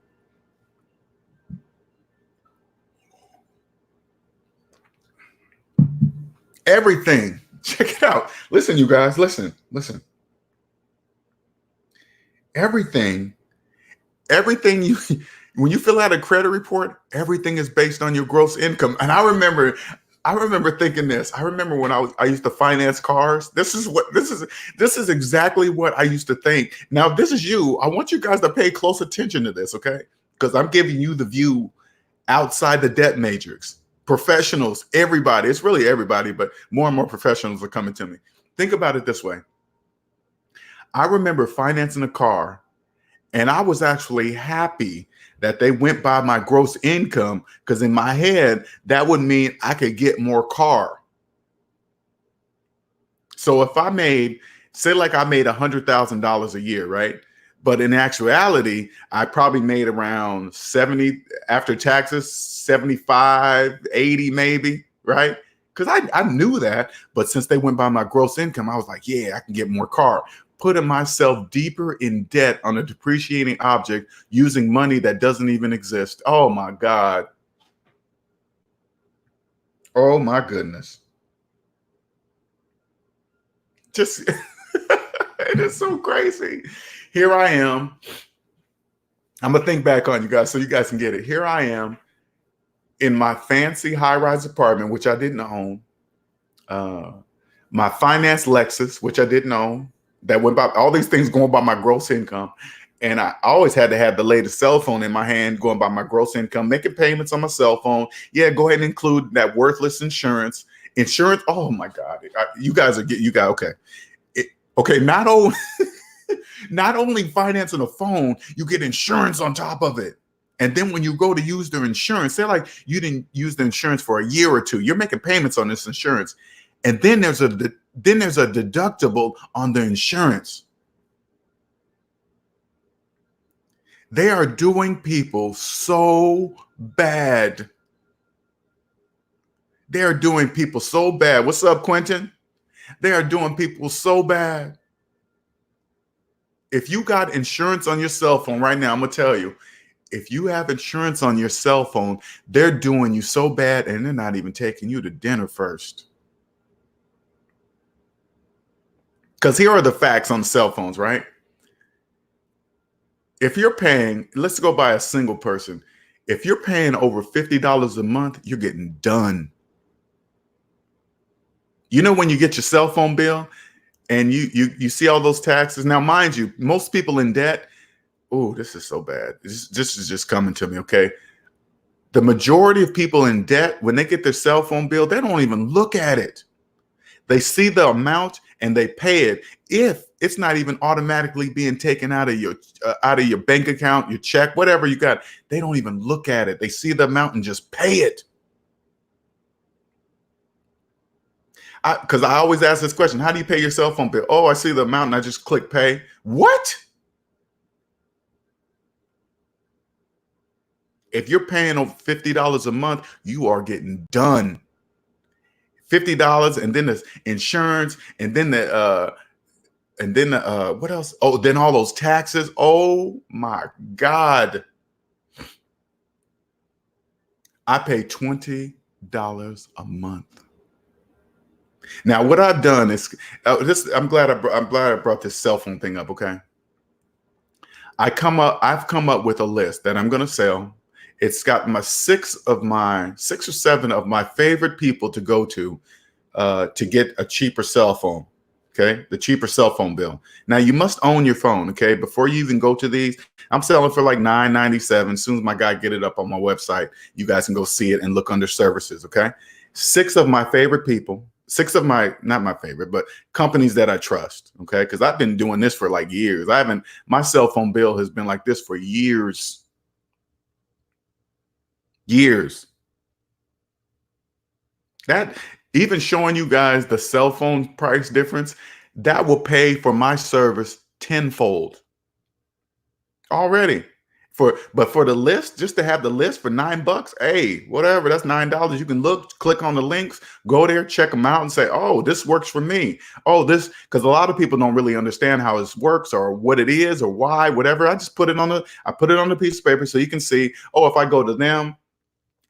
Everything. Check it out. Listen, you guys, listen. Everything, everything you when you fill out a credit report, everything is based on your gross income. And I remember thinking this. I remember when I used to finance cars. This is exactly what I used to think. Now, if this is you, I want you guys to pay close attention to this, okay? Because I'm giving you the view outside the debt matrix. Professionals, everybody, it's really everybody, but more and more professionals are coming to me. Think about it this way. I remember financing a car, and I was actually happy that they went by my gross income, because in my head, that would mean I could get more car. So if say like I made $100,000 a year, right? But in actuality, I probably made around 70 after taxes, 75, 80 maybe, right? Because I knew that. But since they went by my gross income, I was like, yeah, I can get more car. Putting myself deeper in debt on a depreciating object using money that doesn't even exist. Oh my God. Oh my goodness. Just it is so crazy. Here I am. I'm gonna think back on you guys so you guys can get it. Here I am in my fancy high-rise apartment, which I didn't own. Uh, my finance Lexus, which I didn't own. That went by all these things going by my gross income. And I always had to have the latest cell phone in my hand, going by my gross income, making payments on my cell phone. Yeah, go ahead and include that worthless insurance. Insurance. Oh my God, you guys okay. Okay, not only financing a phone, you get insurance on top of it. And then when you go to use their insurance, they're like, you didn't use the insurance for a year or two. You're making payments on this insurance. And then there's a deductible on the insurance. They are doing people so bad. They are doing people so bad. What's up, Quentin? They are doing people so bad. If you got insurance on your cell phone right now, I'm going to tell you, if you have insurance on your cell phone, they're doing you so bad, and they're not even taking you to dinner first. Because here are the facts on cell phones, right? If you're paying, let's go by a single person. If you're paying over $50 a month, you're getting done. You know, when you get your cell phone bill and you see all those taxes. Now, mind you, most people in debt, oh, this is so bad. This is just coming to me, okay? The majority of people in debt, when they get their cell phone bill, they don't even look at it. They see the amount and they pay it. If it's not even automatically being taken out of your bank account, your check, whatever you got, they don't even look at it. They see the amount and just pay it. Because I always ask this question: how do you pay your cell phone bill? Oh, I see the amount and I just click pay. What? If you're paying over $50 a month, you are getting done. $50, and then the insurance, and then the what else? Oh, then all those taxes. Oh my God. I pay $20 a month. Now, what I've done is I'm glad I brought this cell phone thing up, okay? I've come up with a list that I'm going to sell. It's got my six or seven of my favorite people to go to get a cheaper cell phone. Okay, the cheaper cell phone bill. Now you must own your phone. Okay, before you even go to these, I'm selling for like $9.97. As soon as my guy get it up on my website, you guys can go see it and look under services. Okay, six of my favorite people. Six of not my favorite, but companies that I trust. Okay, because I've been doing this for like years. My cell phone bill has been like this for years. Years. That even showing you guys the cell phone price difference, That will pay for my service tenfold already. But for the list, just to have the list for $9, hey, whatever, that's $9. You can look, click on the links, go there, check them out, and say, oh, this works for me. Oh, this, because a lot of people don't really understand how this works or what it is or why, whatever. I just put it on a piece of paper so you can see, oh, if I go to them,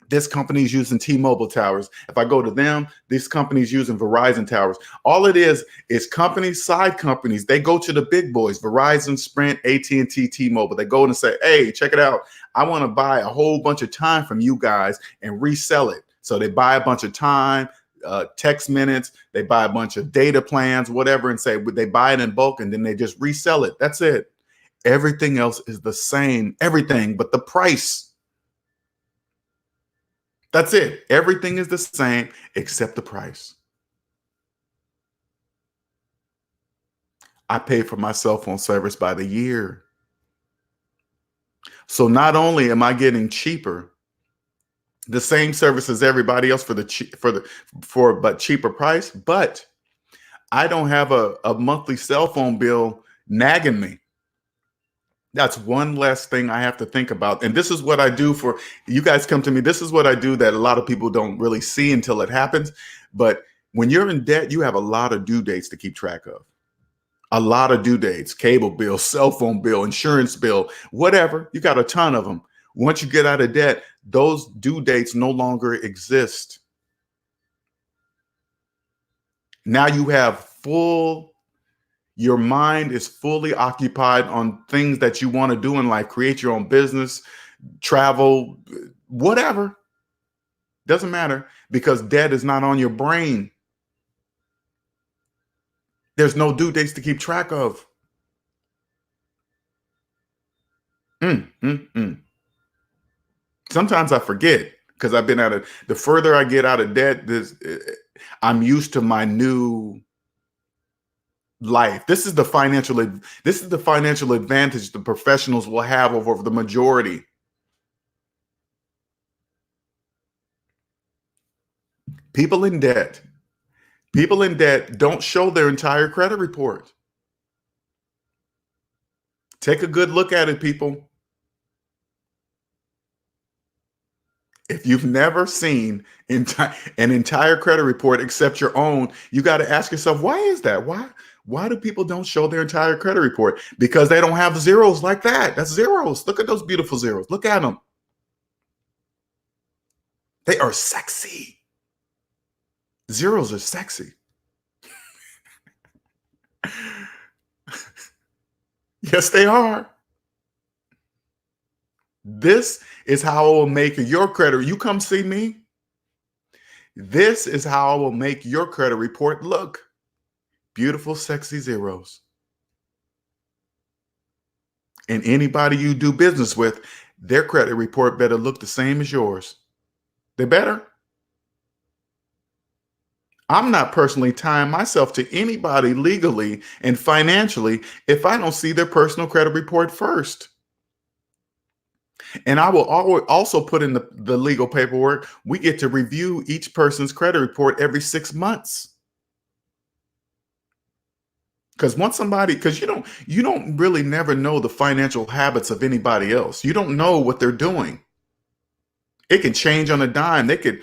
this company's using T-Mobile towers. If I go to them, this company's using Verizon towers. All it is companies, side companies. They go to the big boys, Verizon, Sprint, AT&T, T-Mobile. They go in and say, hey, check it out. I want to buy a whole bunch of time from you guys and resell it. So they buy a bunch of time, text minutes. They buy a bunch of data plans, whatever, and say they buy it in bulk and then they just resell it. That's it. Everything else is the same. Everything but the price. That's it. Everything is the same except the price. I pay for my cell phone service by the year. So not only am I getting cheaper, the same service as everybody else but cheaper price, but I don't have a monthly cell phone bill nagging me. That's one less thing I have to think about. And this is what I do for you guys come to me. This is what I do that a lot of people don't really see until it happens. But when you're in debt, you have a lot of due dates to keep track of. A lot of due dates, cable bill, cell phone bill, insurance bill, whatever. You got a ton of them. Once you get out of debt, those due dates no longer exist. Now you have your mind is fully occupied on things that you want to do in life, create your own business, travel, whatever. Doesn't matter because debt is not on your brain. There's no due dates to keep track of. Sometimes I forget because I've been the further I get out of debt, I'm used to my new life. This is the financial advantage the professionals will have over the majority. People in debt don't show their entire credit report. Take a good look at it, people. If you've never seen an entire credit report except your own, you got to ask yourself, why is that? Why do people don't show their entire credit report? Because they don't have zeros like that. That's zeros. Look at those beautiful zeros. Look at them. They are sexy. Zeros are sexy. Yes, they are. This is how I will make your credit. You come see me. This is how I will make your credit report look. Beautiful, sexy zeros. And anybody you do business with, their credit report better look the same as yours. They better. I'm not personally tying myself to anybody legally and financially if I don't see their personal credit report first. And I will also put in the legal paperwork. We get to review each person's credit report every 6 months. Because you don't really never know the financial habits of anybody else. You don't know what they're doing. It can change on a dime. They could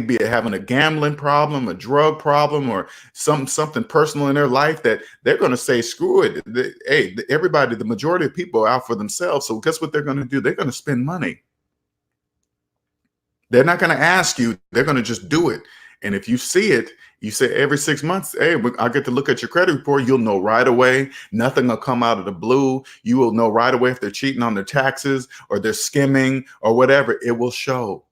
be having a gambling problem, a drug problem, or something personal in their life that they're going to say, screw it. The majority of people are out for themselves. So guess what they're going to do? They're going to spend money. They're not going to ask you. They're going to just do it. And if you see it, you say every 6 months, hey, I get to look at your credit report. You'll know right away. Nothing will come out of the blue. You will know right away if they're cheating on their taxes or they're skimming or whatever. It will show.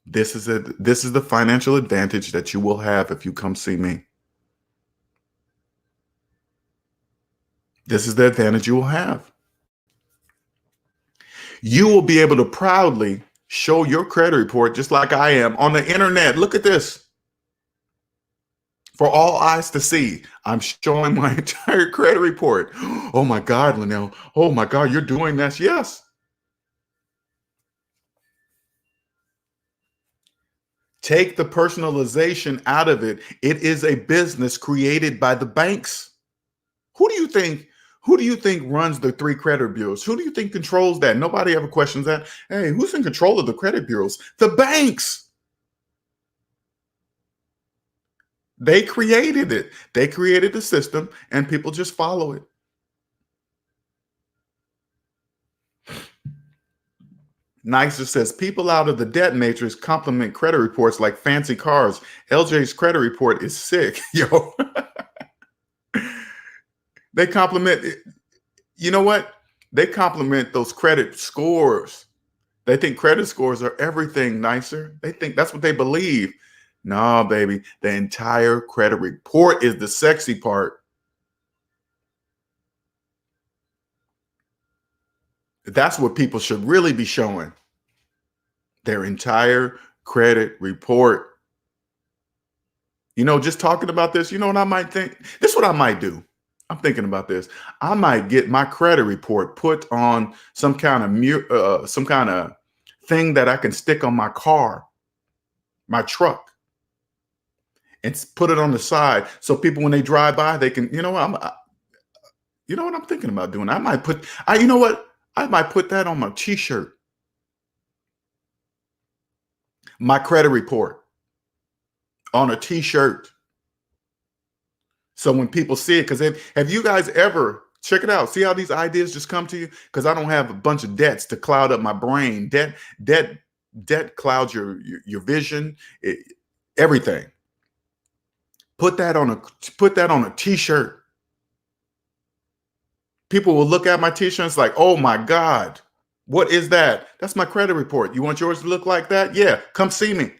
This is the financial advantage that you will have if you come see me. This is the advantage you will have. You will be able to proudly show your credit report just like I am on the internet. Look at this. For all eyes to see, I'm showing my entire credit report. Oh my God, Linnell. Oh my God, you're doing this. Yes. Take the personalization out of it. It is a business created by the banks. Who do you think? Who do you think runs the three credit bureaus? Who do you think controls that? Nobody ever questions that. Hey, who's in control of the credit bureaus? The banks. They created it. They created the system, and people just follow it. Nicer says people out of the debt matrix compliment credit reports like fancy cars. LJ's credit report is sick. Yo, they compliment, you know what? They compliment those credit scores. They think credit scores are everything. Nicer. They think that's what they believe. No, baby. The entire credit report is the sexy part. That's what people should really be showing. Their entire credit report. You know, just talking about this, you know what I might think? This is what I might do. I'm thinking about this. I might get my credit report put on some kind of thing that I can stick on my car, my truck, and put it on the side so people when they drive by, they can, you know what? You know what I'm thinking about doing? You know what? I might put that on my t-shirt. My credit report on a t-shirt. So when people see it, because have you guys ever, check it out, see how these ideas just come to you? Because I don't have a bunch of debts to cloud up my brain. Debt clouds your vision, everything. Put that on a t-shirt. People will look at my t-shirts like, oh my God, what is that? That's my credit report. You want yours to look like that? Yeah, come see me.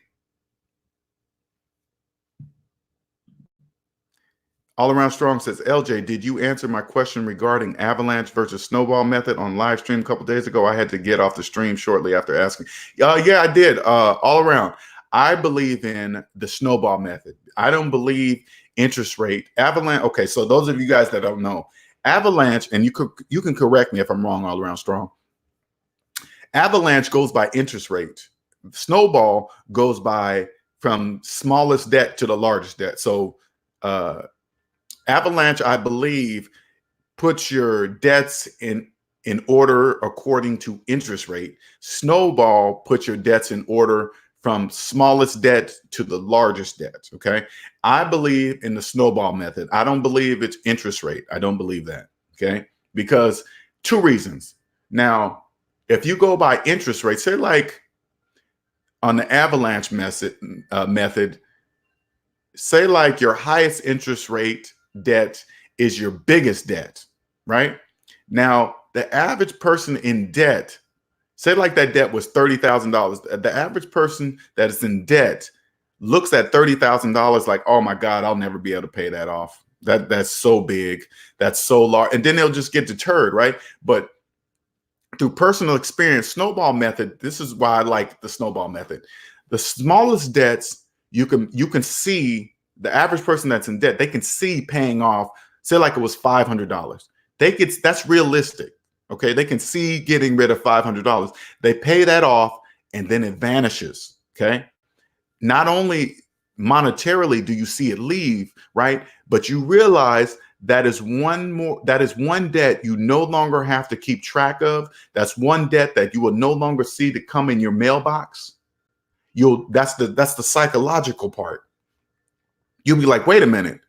All Around Strong says, LJ, did you answer my question regarding avalanche versus snowball method on live stream a couple days ago? I had to get off the stream shortly after asking. Yeah, I did. All around. I believe in the snowball method. I don't believe interest rate. Avalanche. Okay, so those of you guys that don't know, avalanche, and you can correct me if I'm wrong, All Around Strong. Avalanche goes by interest rate. Snowball goes by from smallest debt to the largest debt. So avalanche, I believe, puts your debts in order according to interest rate. Snowball puts your debts in order from smallest debt to the largest debt. Okay. I believe in the snowball method. I don't believe it's interest rate. I don't believe that. Okay. Because two reasons. Now, if you go by interest rate, say like on the avalanche method, say like your highest interest rate debt is your biggest debt, right? Now, the average person in debt, say like that debt was $30,000. The average person that is in debt looks at $30,000 like, oh my God, I'll never be able to pay that off. That's so big. That's so large. And then they'll just get deterred, right? But through personal experience, snowball method, this is why I like the snowball method. The smallest debts, you can see the average person that's in debt, they can see paying off, say like it was $500. That's realistic. Okay. They can see getting rid of $500. They pay that off and then it vanishes. Okay. Not only monetarily do you see it leave, right? But you realize that is one debt you no longer have to keep track of. That's one debt that you will no longer see to come in your mailbox. That's the psychological part. You'll be like, wait a minute.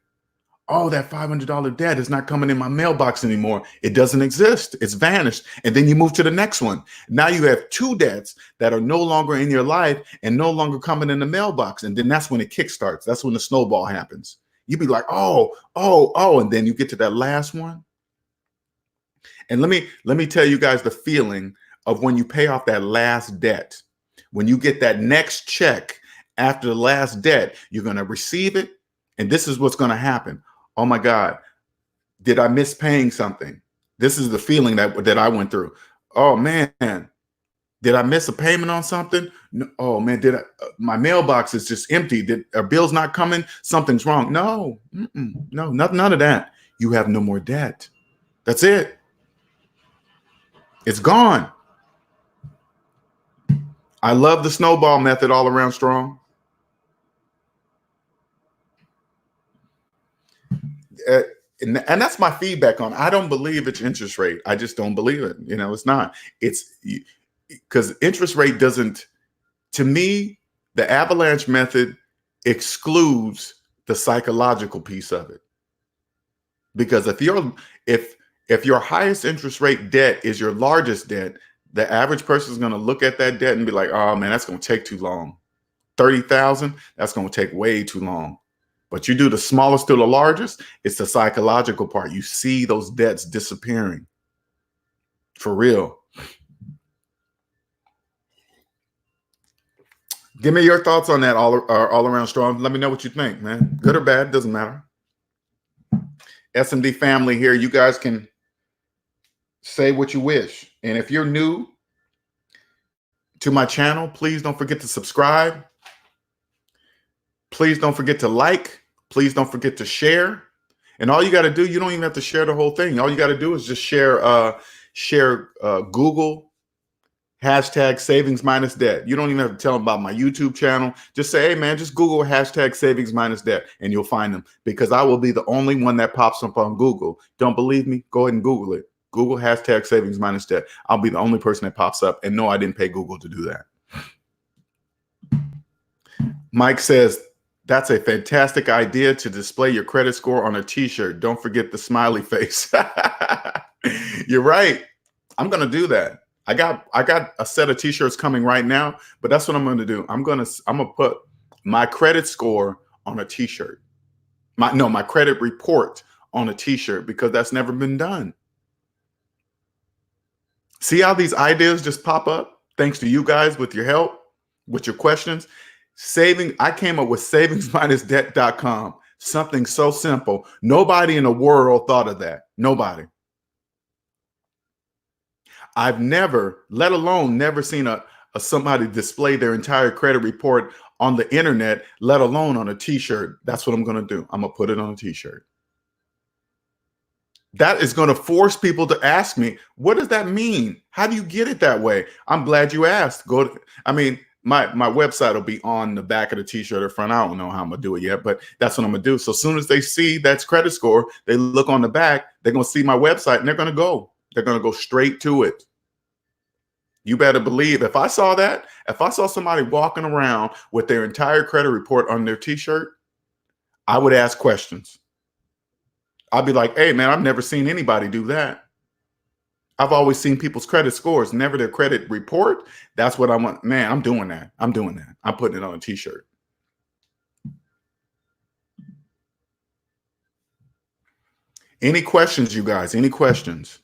Oh, that $500 debt is not coming in my mailbox anymore. It doesn't exist. It's vanished. And then you move to the next one. Now you have two debts that are no longer in your life and no longer coming in the mailbox. And then that's when it kickstarts. That's when the snowball happens. You'd be like, oh. And then you get to that last one. And let me tell you guys the feeling of when you pay off that last debt. When you get that next check after the last debt, you're going to receive it. And this is what's going to happen. Oh my God, did I miss paying something? This is the feeling that I went through. Oh man, did I miss a payment on something? No, oh man, my mailbox is just empty. Are bills not coming? Something's wrong. No, no, none of that. You have no more debt. That's it. It's gone. I love the snowball method, All Around Strong. uh, and that's my feedback on. I don't believe it's interest rate. I just don't believe it. It's not. It's because interest rate doesn't. To me, the avalanche method excludes the psychological piece of it. Because if your highest interest rate debt is your largest debt, the average person is going to look at that debt and be like, "Oh man, that's going to take too long. 30,000, that's going to take way too long." But you do the smallest to the largest, it's the psychological part. You see those debts disappearing. For real. Give me your thoughts on that all around strong. Let me know what you think, man. Good or bad, doesn't matter. SMD family here, you guys can say what you wish. And if you're new to my channel, please don't forget to subscribe. Please don't forget to like. Please don't forget to share. And all you got to do, you don't even have to share the whole thing. All you got to do is just share Google #SavingsMinusDebt. You don't even have to tell them about my YouTube channel. Just say, hey man, just Google #SavingsMinusDebt and you'll find them, because I will be the only one that pops up on Google. Don't believe me? Go ahead and Google it. Google #SavingsMinusDebt. I'll be the only person that pops up. And no, I didn't pay Google to do that. Mike says, that's a fantastic idea to display your credit score on a t-shirt. Don't forget the smiley face. You're right. I'm going to do that. I got a set of t-shirts coming right now, but that's what I'm going to do. I'm going to put my credit score on a t-shirt. My credit report on a t-shirt, because that's never been done. See how these ideas just pop up? Thanks to you guys with your help, with your questions. I came up with SavingsMinusDebt.com. Something so simple. Nobody in the world thought of that. Nobody. I've never, let alone never seen somebody display their entire credit report on the internet, let alone on a t-shirt. That's what I'm going to do. I'm going to put it on a t-shirt. That is going to force people to ask me, what does that mean? How do you get it that way? I'm glad you asked. My website will be on the back of the t-shirt or front. I don't know how I'm going to do it yet, but that's what I'm going to do. So as soon as they see that's credit score, they look on the back, they're going to see my website and they're going to go. They're going to go straight to it. You better believe if I saw somebody walking around with their entire credit report on their t-shirt, I would ask questions. I'd be like, hey, man, I've never seen anybody do that. I've always seen people's credit scores, never their credit report. That's what I want. Man, I'm doing that. I'm putting it on a t-shirt. Any questions, you guys? Any questions?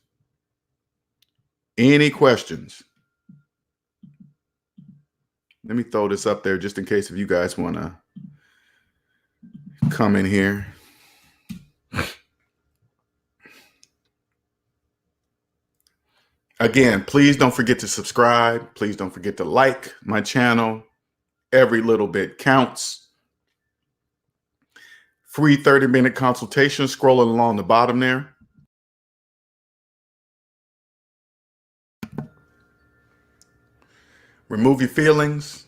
Any questions? Let me throw this up there just in case if you guys want to come in here. Again, please don't forget to subscribe. Please don't forget to like my channel. Every little bit counts. Free 30-minute consultation scrolling along the bottom there. Remove your feelings.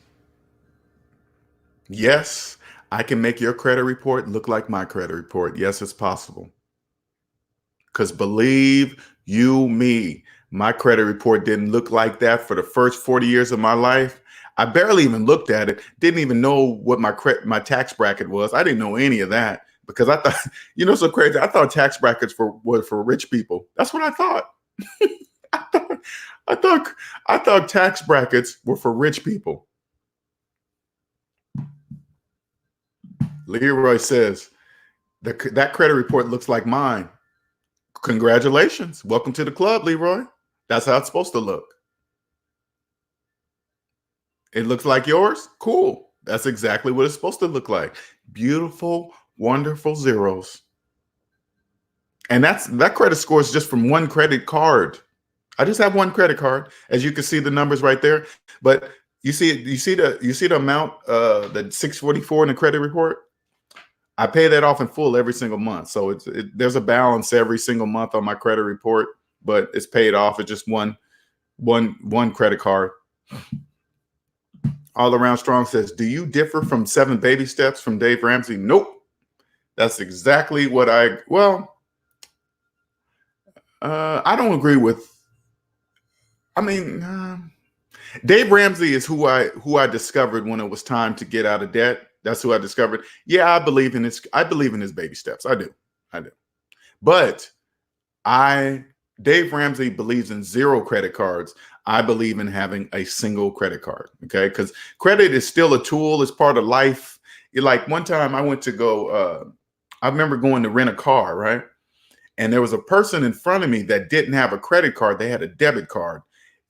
Yes, I can make your credit report look like my credit report. Yes, it's possible. Because believe you me, my credit report didn't look like that for the first 40 years of my life. I barely even looked at it. Didn't even know what my tax bracket was. I didn't know any of that because I thought, so crazy. I thought tax brackets were for rich people. That's what I thought. I thought tax brackets were for rich people. Leroy says that credit report looks like mine. Congratulations. Welcome to the club, Leroy. That's how it's supposed to look. It looks like yours? Cool. That's exactly what it's supposed to look like. Beautiful, wonderful zeros. And that credit score is just from one credit card. I just have one credit card. As you can see the numbers right there. But you see the amount, the 644 in the credit report? I pay that off in full every single month. So there's a balance every single month on my credit report, but it's paid off. It's just one credit card. All Around Strong says, do you differ from 7 Baby Steps from Dave Ramsey? Nope. That's exactly what I don't agree with. I mean, Dave Ramsey is who I discovered when it was time to get out of debt. That's who I discovered. Yeah, I believe in his baby steps. I do. I do. But I Dave Ramsey believes in zero credit cards. I believe in having a single credit card. Okay. Because credit is still a tool, it's part of life. Like one time I went to go, I remember going to rent a car, right? And there was a person in front of me that didn't have a credit card, they had a debit card.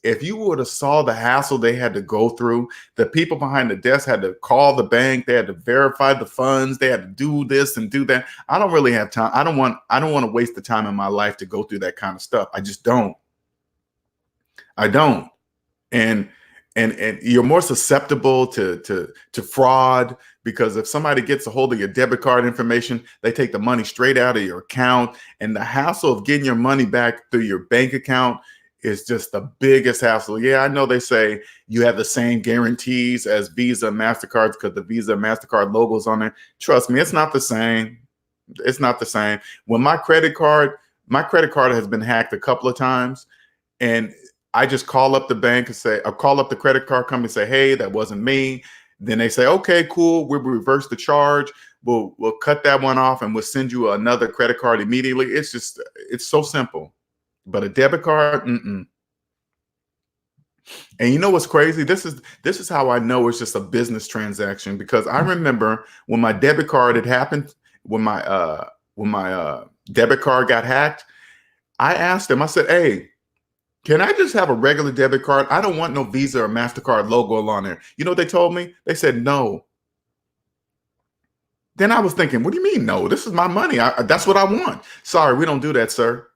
If you would have saw the hassle they had to go through, the people behind the desk had to call the bank, they had to verify the funds, they had to do this and do that. I don't really have time. I don't want to waste the time in my life to go through that kind of stuff. I just don't. I don't. And and you're more susceptible to fraud, because if somebody gets a hold of your debit card information, they take the money straight out of your account, and the hassle of getting your money back through your bank account is just the biggest hassle. Yeah, I know they say you have the same guarantees as Visa and MasterCards because the Visa and MasterCard logos on there. Trust me, it's not the same. It's not the same. When my credit card has been hacked a couple of times, and I just call up the bank and say, I call up the credit card company and say, hey, that wasn't me. Then they say, okay, cool. We'll reverse the charge. We'll cut that one off and we'll send you another credit card immediately. It's so simple. But a debit card, mm-mm. And you know what's crazy? This is how I know it's just a business transaction, because I remember when my debit card had happened, when my debit card got hacked, I asked them, I said, hey, can I just have a regular debit card? I don't want no Visa or MasterCard logo on there. You know what they told me? They said no. Then I was thinking, what do you mean no? This is my money. That's what I want. Sorry, we don't do that, sir.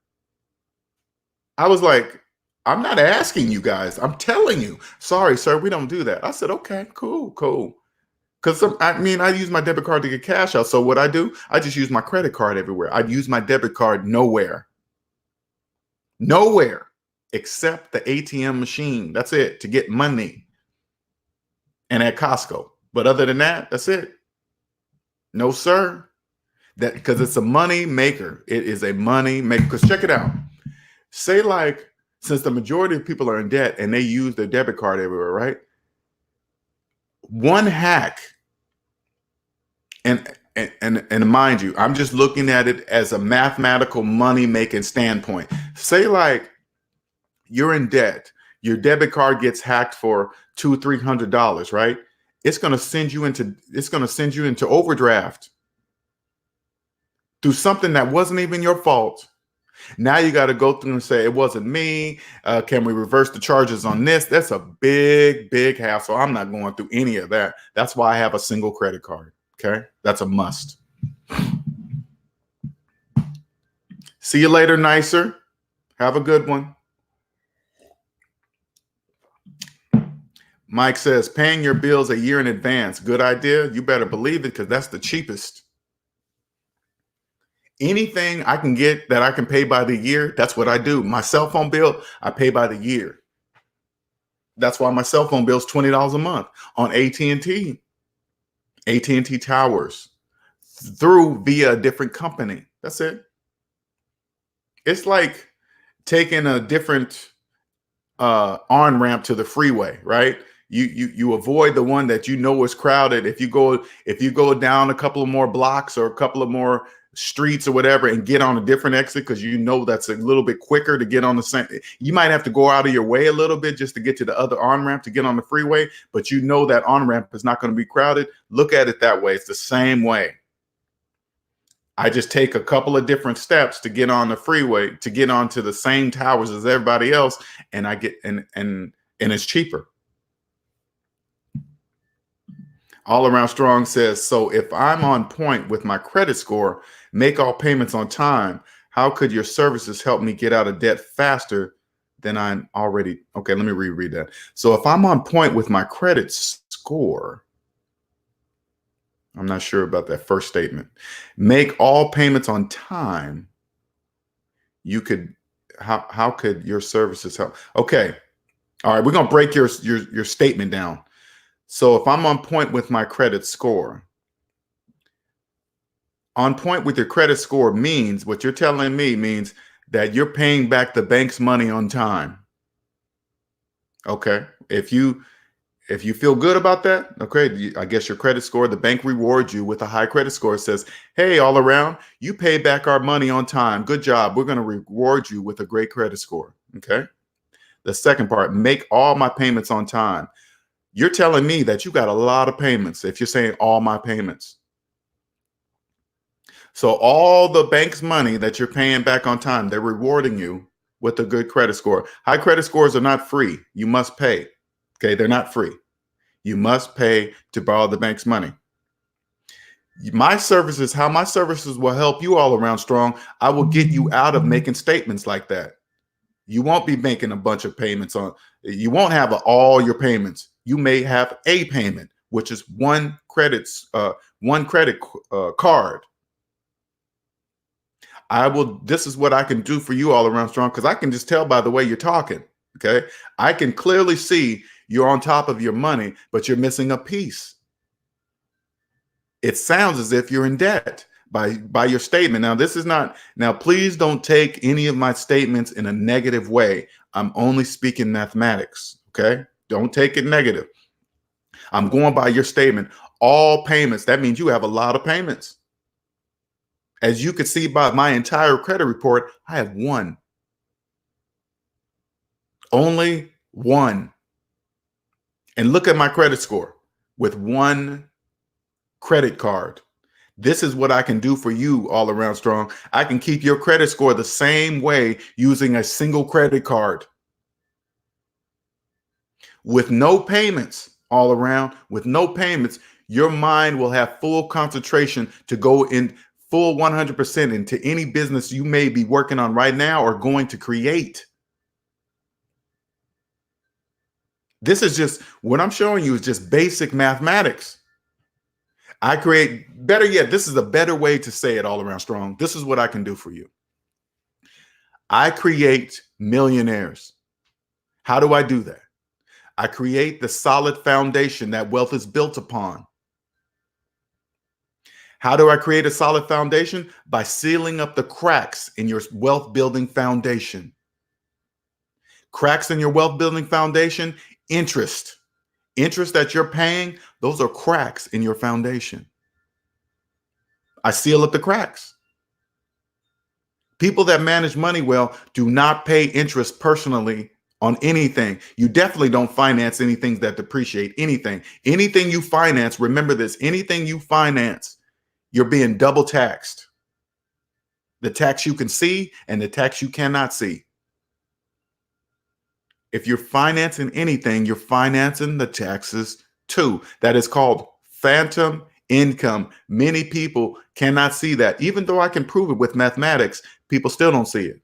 I was like, I'm not asking you guys. I'm telling you. Sorry, sir, we don't do that. I said, okay, cool, cool. Because I use my debit card to get cash out. So what I do, I just use my credit card everywhere. I'd use my debit card nowhere. Nowhere except the ATM machine. That's it, to get money, and at Costco. But other than that, that's it. No, sir. That because it's a money maker. It is a money maker. Because check it out. Say like, since the majority of people are in debt and they use their debit card everywhere, right? One hack, and mind you, I'm just looking at it as a mathematical money making standpoint. Say like you're in debt, your debit card gets hacked for $200-300, right? It's going to send you into overdraft through something that wasn't even your fault. Now you got to go through and say, it wasn't me. Can we reverse the charges on this? That's a big, big hassle. I'm not going through any of that. That's why I have a single credit card. Okay. That's a must. See you later, Nicer. Have a good one. Mike says, paying your bills a year in advance. Good idea. You better believe it, because that's the cheapest. Anything I can get that I can pay by the year, that's what I do. My cell phone bill, I pay by the year. That's why my cell phone bill is $20 a month on AT&T Towers, through via a different company. That's it. It's like taking a different on ramp to the freeway, right? You avoid the one that you know is crowded. If you go down a couple of more blocks or a couple of more streets or whatever, and get on a different exit, because you know that's a little bit quicker to get on the same. You might have to go out of your way a little bit just to get to the other on ramp to get on the freeway, but you know that on ramp is not going to be crowded. Look at it that way. It's the same way. I just take a couple of different steps to get on the freeway, to get onto the same towers as everybody else, and I get and it's cheaper. All Around Strong says, so if I'm on point with my credit score, make all payments on time, how could your services help me get out of debt faster than I'm already? Okay, let me reread that. So if I'm on point with my credit score, I'm not sure about that first statement. Make all payments on time. You could, how could your services help? Okay. All right, we're going to break your statement down. So if I'm on point with my credit score, On point with your credit score means, what you're telling me means that you're paying back the bank's money on time. Okay. If you feel good about that, okay, I guess your credit score, the bank rewards you with a high credit score. It says, hey, all around, you pay back our money on time. Good job. We're going to reward you with a great credit score. Okay. The second part, make all my payments on time. You're telling me that you got a lot of payments if you're saying all my payments. So all the bank's money that you're paying back on time, they're rewarding you with a good credit score. High credit scores are not free. You must pay. Okay, they're not free. You must pay to borrow the bank's money. My services, how my services will help you all around strong, I will get you out of making statements like that. You won't be making a bunch of payments on, you won't have all your payments. You may have a payment, which is one credit card. This is what I can do for you all around strong, because I can just tell by the way you're talking. Okay. I can clearly see you're on top of your money, but you're missing a piece. It sounds as if you're in debt by your statement. Now, this is not, now, please don't take any of my statements in a negative way. I'm only speaking mathematics. Okay. Don't take it negative. I'm going by your statement. All payments. That means you have a lot of payments. As you can see by my entire credit report, I have one. Only one. And look at my credit score with one credit card. This is what I can do for you all around strong. I can keep your credit score the same way using a single credit card. With no payments all around, with no payments, your mind will have full concentration to go in full 100% into any business you may be working on right now or going to create. This is just, what I'm showing you is just basic mathematics. I create, better yet, this is a better way to say it all around strong. This is what I can do for you. I create millionaires. How do I do that? I create the solid foundation that wealth is built upon. How do I create a solid foundation? By sealing up the cracks in your wealth building foundation. Cracks in your wealth building foundation, interest that you're paying, those are cracks in your foundation. I seal up the cracks. People that manage money well do not pay interest personally on anything. You definitely don't finance anything that depreciate anything. Anything you finance, remember this, anything you finance, you're being double taxed. The tax you can see and the tax you cannot see. If you're financing anything, you're financing the taxes too. That is called phantom income. Many people cannot see that. Even though I can prove it with mathematics, people still don't see it.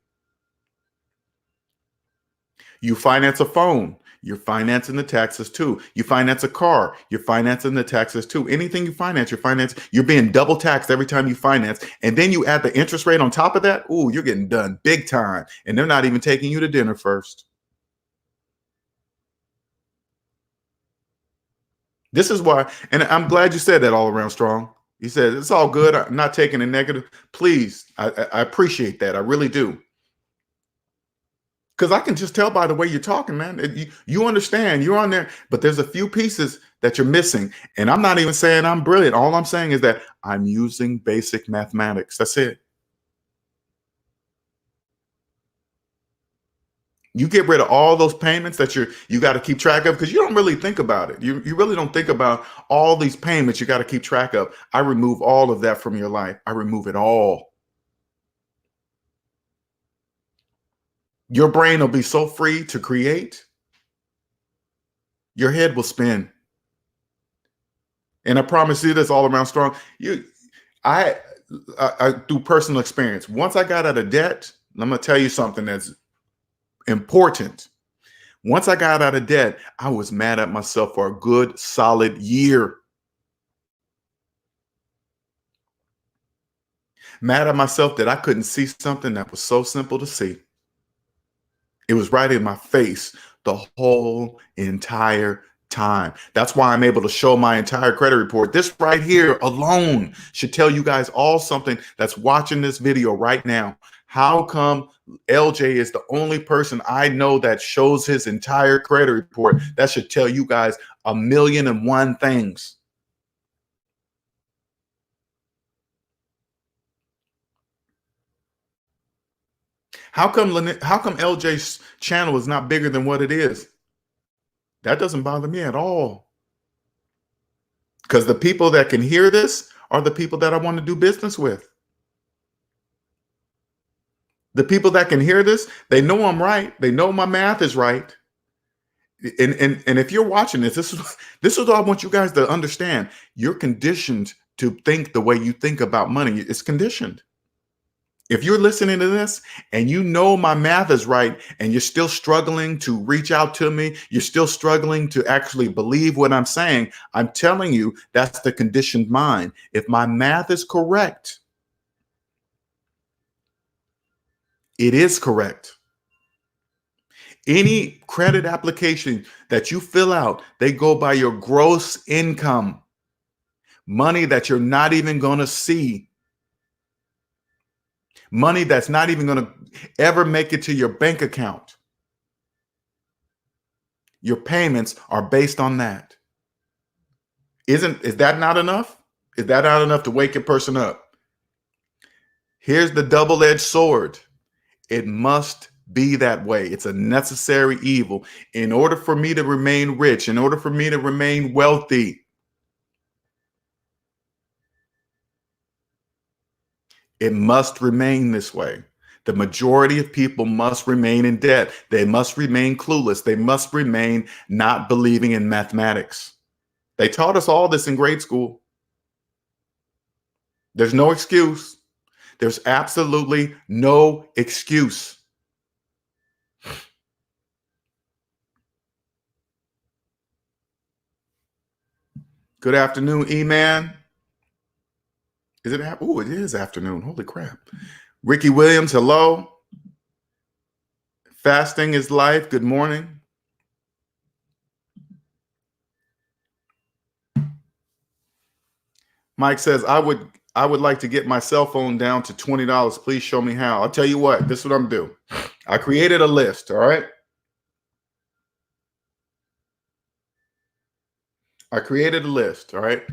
You finance a phone, you're financing the taxes too. You finance a car, you're financing the taxes too. Anything you finance, you're being double taxed every time you finance. And then you add the interest rate on top of that. Ooh, you're getting done big time. And they're not even taking you to dinner first. This is why, and I'm glad you said that all around strong. You said, it's all good. I'm not taking it negative. Please, I appreciate that. I really do. Because I can just tell by the way you're talking, man. You understand, you're on there, but there's a few pieces that you're missing. And I'm not even saying I'm brilliant. All I'm saying is that I'm using basic mathematics. That's it. You get rid of all those payments that you got to keep track of, because you don't really think about it. You really don't think about all these payments you got to keep track of. I remove all of that from your life. I remove it all. Your brain will be so free to create. Your head will spin. And I promise you this all around strong. I through personal experience, once I got out of debt, I'm going to tell you something that's important. Once I got out of debt, I was mad at myself for a good solid year. Mad at myself that I couldn't see something that was so simple to see. It was right in my face the whole entire time. That's why I'm able to show my entire credit report. This right here alone should tell you guys all something that's watching this video right now. How come LJ is the only person I know that shows his entire credit report? That should tell you guys 1,000,001 things. How come LJ's channel is not bigger than what it is? That doesn't bother me at all. Because the people that can hear this are the people that I want to do business with. The people that can hear this, they know I'm right. They know my math is right. And if you're watching this is what I want you guys to understand. You're conditioned to think the way you think about money. It's conditioned. If you're listening to this and you know my math is right and you're still struggling to reach out to me, you're still struggling to actually believe what I'm saying, I'm telling you that's the conditioned mind. If my math is correct, it is correct. Any credit application that you fill out, they go by your gross income, money that you're not even going to see. Money that's not even going to ever make it to your bank account. Your payments are based on that. Is that not enough? Is that not enough to wake a person up? Here's the double-edged sword. It must be that way. It's a necessary evil. In order for me to remain rich, in order for me to remain wealthy, it must remain this way. The majority of people must remain in debt. They must remain clueless. They must remain not believing in mathematics. They taught us all this in grade school. There's no excuse. There's absolutely no excuse. Good afternoon, E-Man. Is it? Oh, it is afternoon. Holy crap. Ricky Williams, hello. Fasting is life. Good morning. Mike says, I would like to get my cell phone down to $20. Please show me how. I'll tell you what, this is what I'm gonna do. I created a list, all right? I created a list, all right?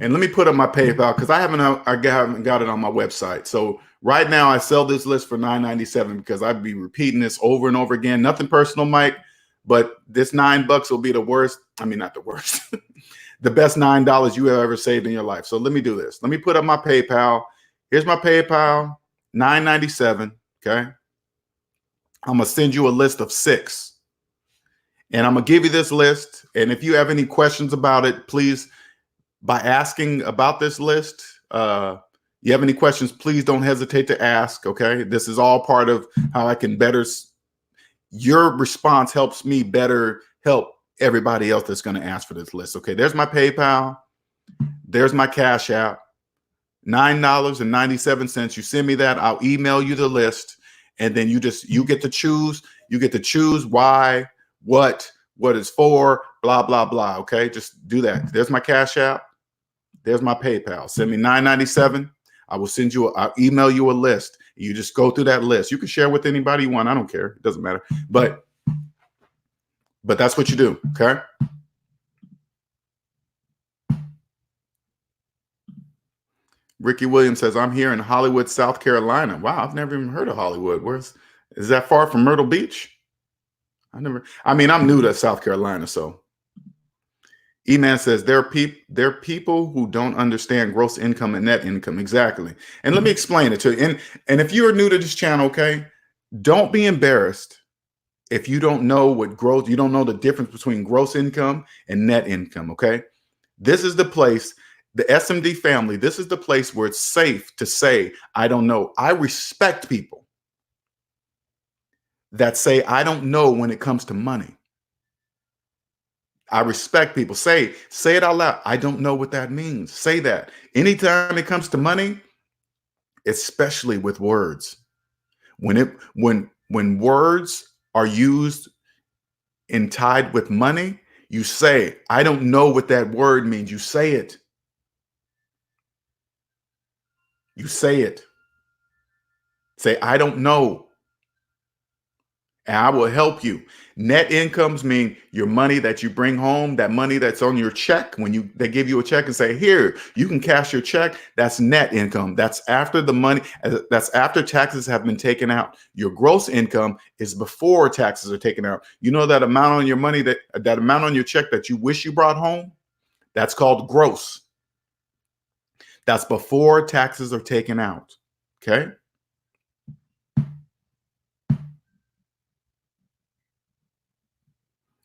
And let me put up my PayPal because I haven't got it on my website. So right now I sell this list for $9.97 because I'd be repeating this over and over again. Nothing personal, Mike, but this $9 will be the worst. I mean, not the worst. The best $9 you have ever saved in your life. So let me do this. Let me put up my PayPal. Here's my PayPal, $9.97. Okay. I'm gonna send you a list of 6. And I'm gonna give you this list. And if you have any questions about it, please, by asking about this list, you have any questions, please don't hesitate to ask. Okay. This is all part of how I can better, your response helps me better help everybody else that's going to ask for this list. Okay, there's my PayPal. There's my Cash App. $9.97. You send me that, I'll email you the list, and then you get to choose. You get to choose why, what it's for, blah, blah, blah. Okay, just do that. There's my Cash App. There's my PayPal. Send me $9.97. I'll email you a list. You just go through that list. You can share with anybody you want. I don't care. It doesn't matter. But that's what you do, okay? Ricky Williams says, I'm here in Hollywood, South Carolina. Wow, I've never even heard of Hollywood. Is that far from Myrtle Beach? I'm new to South Carolina, so. E-Man says, there are people who don't understand gross income and net income. Exactly. And let me explain it to you. And if you're new to this channel, okay, don't be embarrassed if you don't know you don't know the difference between gross income and net income, okay? This is the place, the SMD family, this is the place where it's safe to say, I don't know. I respect people that say, I don't know when it comes to money. I respect people. Say it out loud. I don't know what that means. Say that. Anytime it comes to money, especially with words, when words are used and tied with money, You say, I don't know what that word means. You say it. You say it. Say, I don't know. And I will help you. Net incomes mean your money that you bring home, that money that's on your check. When they give you a check and say, here, you can cash your check. That's net income. That's after the money, that's after taxes have been taken out. Your gross income is before taxes are taken out. You know that amount on your money, that amount on your check that you wish you brought home? That's called gross. That's before taxes are taken out. Okay.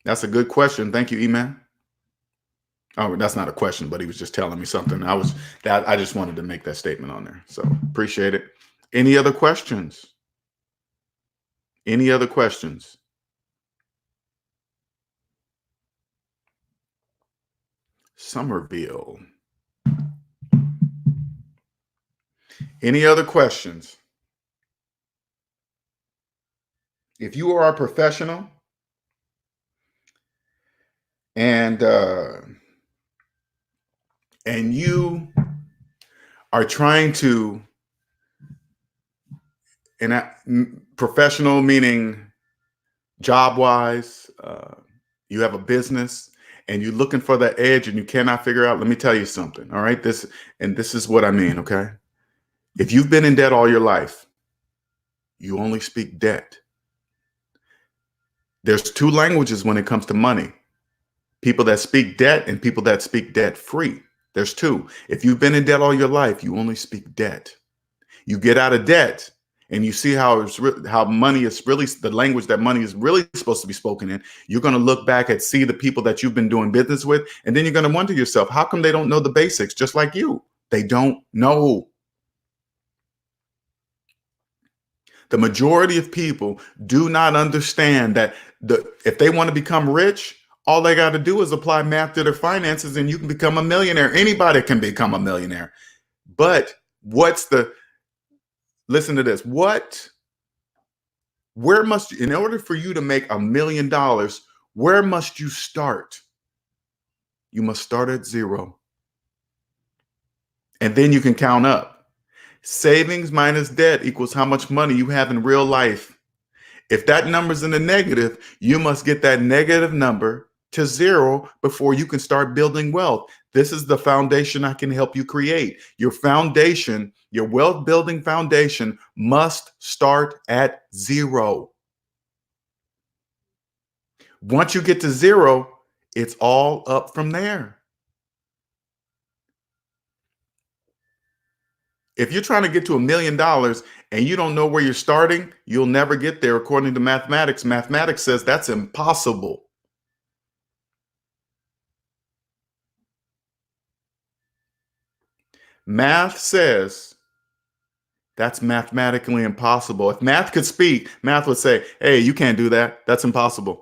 That's a good question. Thank you, E-Man. Oh, that's not a question, but he was just telling me something. I just wanted to make that statement on there. So appreciate it. Any other questions? Any other questions? Somerville. Any other questions? If you are a professional and you are trying to, professional meaning job wise, you have a business and you're looking for that edge and you cannot figure out, let me tell you something. All right. This is what I mean. Okay. If you've been in debt all your life, you only speak debt. There's two languages when it comes to money. People that speak debt and people that speak debt free. There's two. If you've been in debt all your life, you only speak debt. You get out of debt and you see how money is really the language that money is really supposed to be spoken in. You're going to look back and see the people that you've been doing business with. And then you're going to wonder yourself, how come they don't know the basics just like you? They don't know. The majority of people do not understand that if they want to become rich, all they got to do is apply math to their finances and you can become a millionaire. Anybody can become a millionaire. But listen to this. In order for you to make $1 million, where must you start? You must start at zero. And then you can count up. Savings minus debt equals how much money you have in real life. If that number's in the negative, you must get that negative number to zero before you can start building wealth. This is the foundation I can help you create. Your foundation, your wealth building foundation must start at zero. Once you get to zero, it's all up from there. If you're trying to get to $1 million and you don't know where you're starting, you'll never get there according to mathematics. Mathematics says that's impossible. Math says that's mathematically impossible. If math could speak, math would say, hey, you can't do that. That's impossible.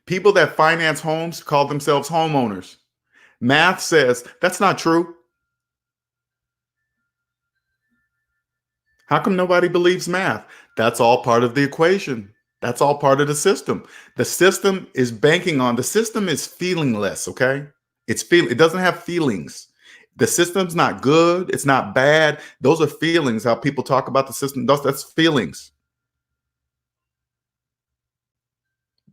People that finance homes call themselves homeowners. Math says that's not true. How come nobody believes math? That's all part of the equation. That's all part of the system. The system is banking on, the system is feelingless, okay? It doesn't have feelings. The system's not good. It's not bad. Those are feelings. How people talk about the system, that's feelings.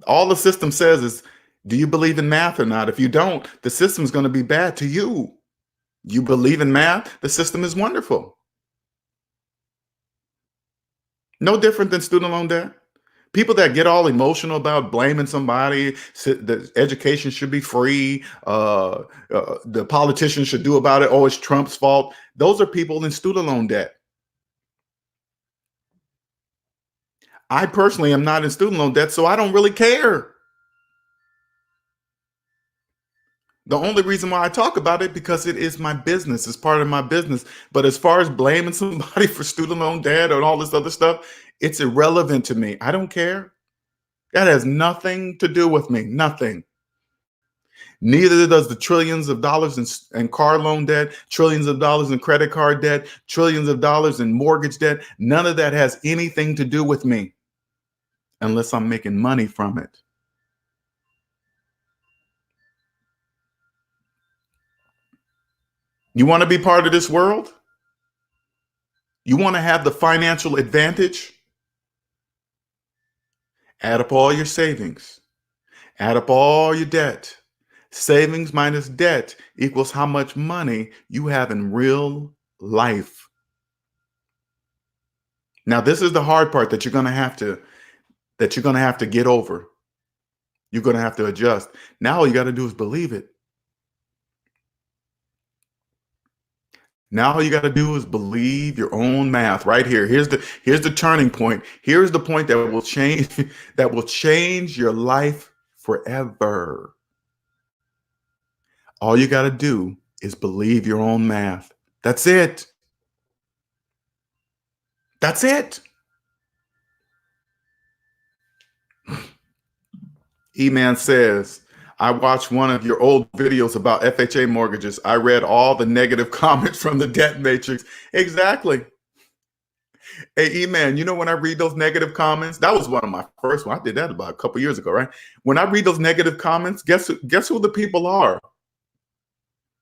All the system says is, do you believe in math or not? If you don't, the system's going to be bad to you. You believe in math, the system is wonderful. No different than student loan debt. People that get all emotional about blaming somebody, the education should be free, the politicians should do about it, oh, it's Trump's fault. Those are people in student loan debt. I personally am not in student loan debt, so I don't really care. The only reason why I talk about it, because it is my business. It's part of my business. But as far as blaming somebody for student loan debt and all this other stuff, it's irrelevant to me. I don't care. That has nothing to do with me. Nothing. Neither does the trillions of dollars in car loan debt, trillions of dollars in credit card debt, trillions of dollars in mortgage debt. None of that has anything to do with me unless I'm making money from it. You want to be part of this world? You want to have the financial advantage? Add up all your savings, add up all your debt. Savings minus debt equals how much money you have in real life. Now, this is the hard part that you're going to have to get over. You're going to have to adjust. Now all you got to do is believe it. Now all you got to do is believe your own math right here. Here's the turning point. Here's the point that will change that will change your life forever. All you got to do is believe your own math. That's it. That's it. E-Man says, I watched one of your old videos about FHA mortgages. I read all the negative comments from the debt matrix. Exactly. Hey, E-Man, you know when I read those negative comments, that was one of my first ones. I did that about a couple years ago, right? When I read those negative comments, guess who the people are?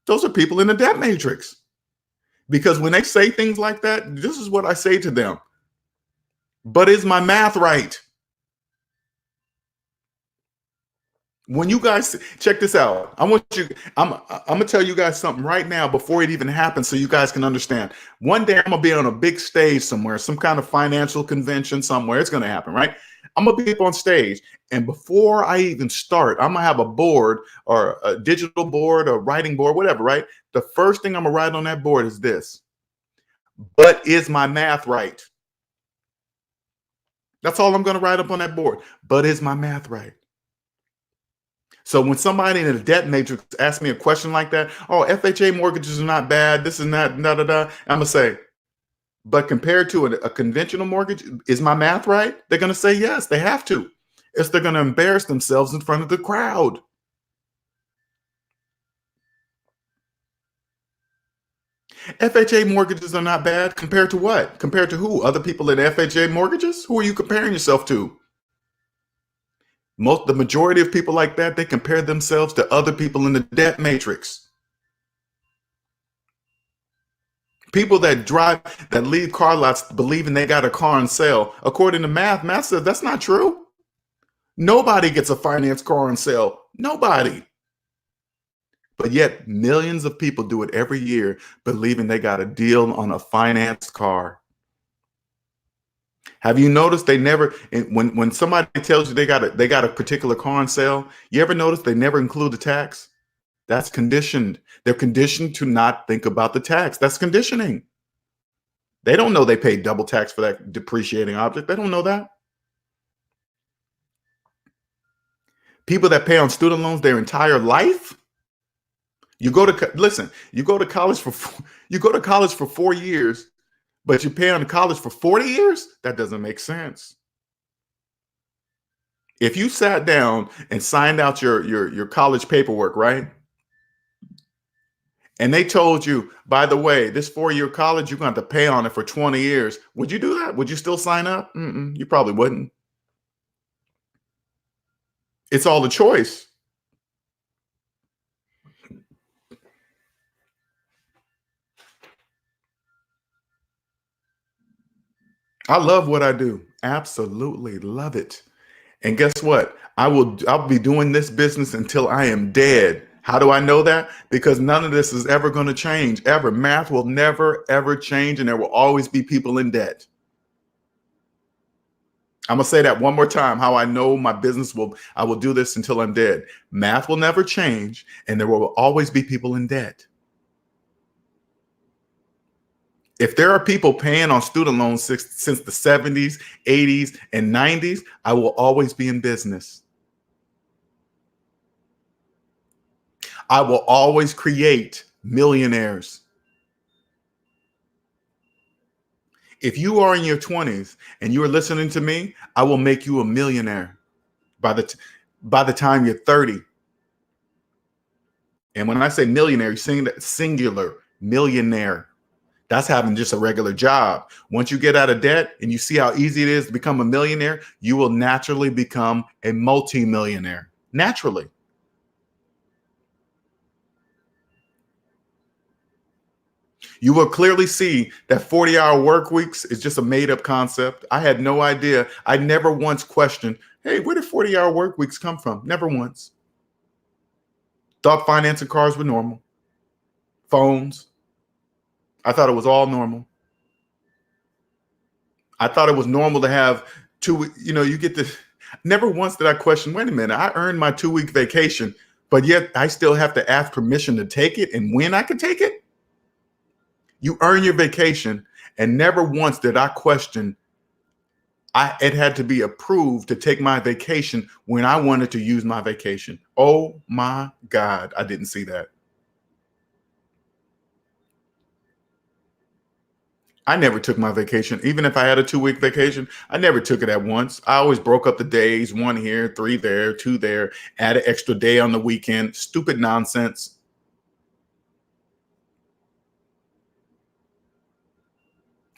Those are people in the debt matrix. Because when they say things like that, this is what I say to them. But is my math right? When you guys check this out, I'm gonna tell you guys something right now before it even happens, so you guys can understand. One day I'm gonna be on a big stage somewhere, some kind of financial convention somewhere. It's gonna happen, right? I'm gonna be up on stage, and before I even start, I'm gonna have a board or a digital board or writing board, whatever, right? The first thing I'm gonna write on that board is this: but is my math right? That's all I'm gonna write up on that board. But is my math right? So when somebody in a debt matrix asks me a question like that, oh, FHA mortgages are not bad, this is not, da, da, da, I'm going to say, but compared to a conventional mortgage, is my math right? They're going to say yes, they have to. If they're going to embarrass themselves in front of the crowd. FHA mortgages are not bad compared to what? Compared to who? Other people in FHA mortgages? Who are you comparing yourself to? The majority of people like that, they compare themselves to other people in the debt matrix. People that leave car lots believing they got a car on sale. According to math says that's not true. Nobody gets a finance car on sale. Nobody. But yet millions of people do it every year, believing they got a deal on a financed car. Have you noticed they never, when somebody tells you they got a particular car on sale, you ever notice they never include the tax? That's conditioned. They're conditioned to not think about the tax. That's conditioning. They don't know they pay double tax for that depreciating object. They don't know that. People that pay on student loans their entire life. You go to college for 4 years, but you pay on college for 40 years? That doesn't make sense. If you sat down and signed out your college paperwork, right? And they told you, by the way, this 4-year college, you're going to have to pay on it for 20 years. Would you do that? Would you still sign up? You probably wouldn't. It's all the choice. I love what I do. Absolutely love it. And guess what? I'll be doing this business until I am dead. How do I know that? Because none of this is ever going to change, ever. Math will never, ever change, and there will always be people in debt. I'm going to say that one more time, how I know I will do this until I'm dead. Math will never change, and there will always be people in debt. If there are people paying on student loans since the 70s, 80s, and 90s, I will always be in business. I will always create millionaires. If you are in your 20s and you are listening to me, I will make you a millionaire by the time you're 30. And when I say millionaire, you're saying that singular millionaire. That's having just a regular job. Once you get out of debt and you see how easy it is to become a millionaire, you will naturally become a multi-millionaire. Naturally. You will clearly see that 40-hour work weeks is just a made-up concept. I had no idea. I never once questioned, hey, where did 40-hour work weeks come from? Never once. Thought financing cars were normal. Phones. I thought it was all normal. I thought it was normal to have you get this. Never once did I question, wait a minute, I earned my 2-week vacation, but yet I still have to ask permission to take it and when I can take it? You earn your vacation, and never once did I question it had to be approved to take my vacation when I wanted to use my vacation. Oh my God, I didn't see that. I never took my vacation. Even if I had a 2-week vacation, I never took it at once. I always broke up the days, 1 here, 3 there, 2 there, add an extra day on the weekend. Stupid nonsense.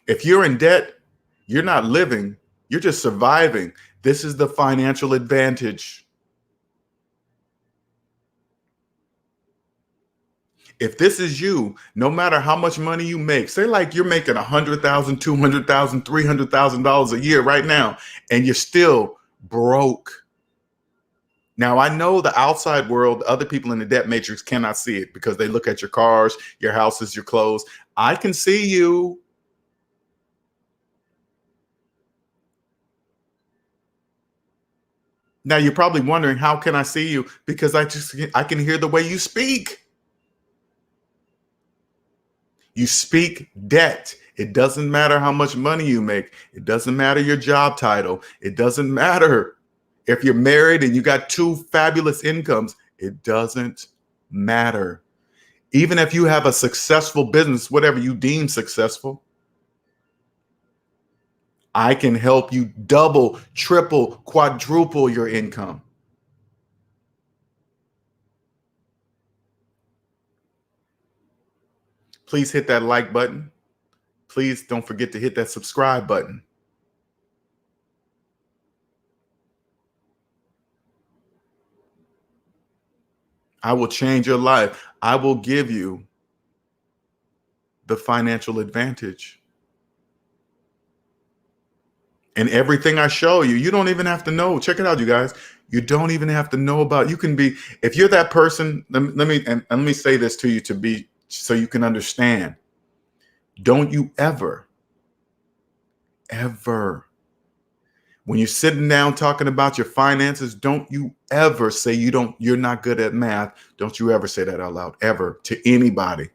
If you're in debt, you're not living, you're just surviving. This is the financial advantage. If this is you, no matter how much money you make, say like you're making $100,000, $200,000, $300,000 a year right now, and you're still broke. Now, I know the outside world, other people in the debt matrix cannot see it because they look at your cars, your houses, your clothes. I can see you. Now, you're probably wondering, how can I see you? Because I can hear the way you speak. You speak debt. It doesn't matter how much money you make. It doesn't matter your job title. It doesn't matter if you're married and you got 2 fabulous incomes. It doesn't matter. Even if you have a successful business, whatever you deem successful, I can help you double, triple, quadruple your income. Please hit that like button. Please don't forget to hit that subscribe button. I will change your life. I will give you the financial advantage. And everything I show you, you don't even have to know. Check it out, you guys. You don't even have to know about. You can be, if you're that person. Let me say this to you so you can understand. Don't you ever, when you're sitting down talking about your finances, don't you ever say you're not good at math. Don't you ever say that out loud, ever, to anybody.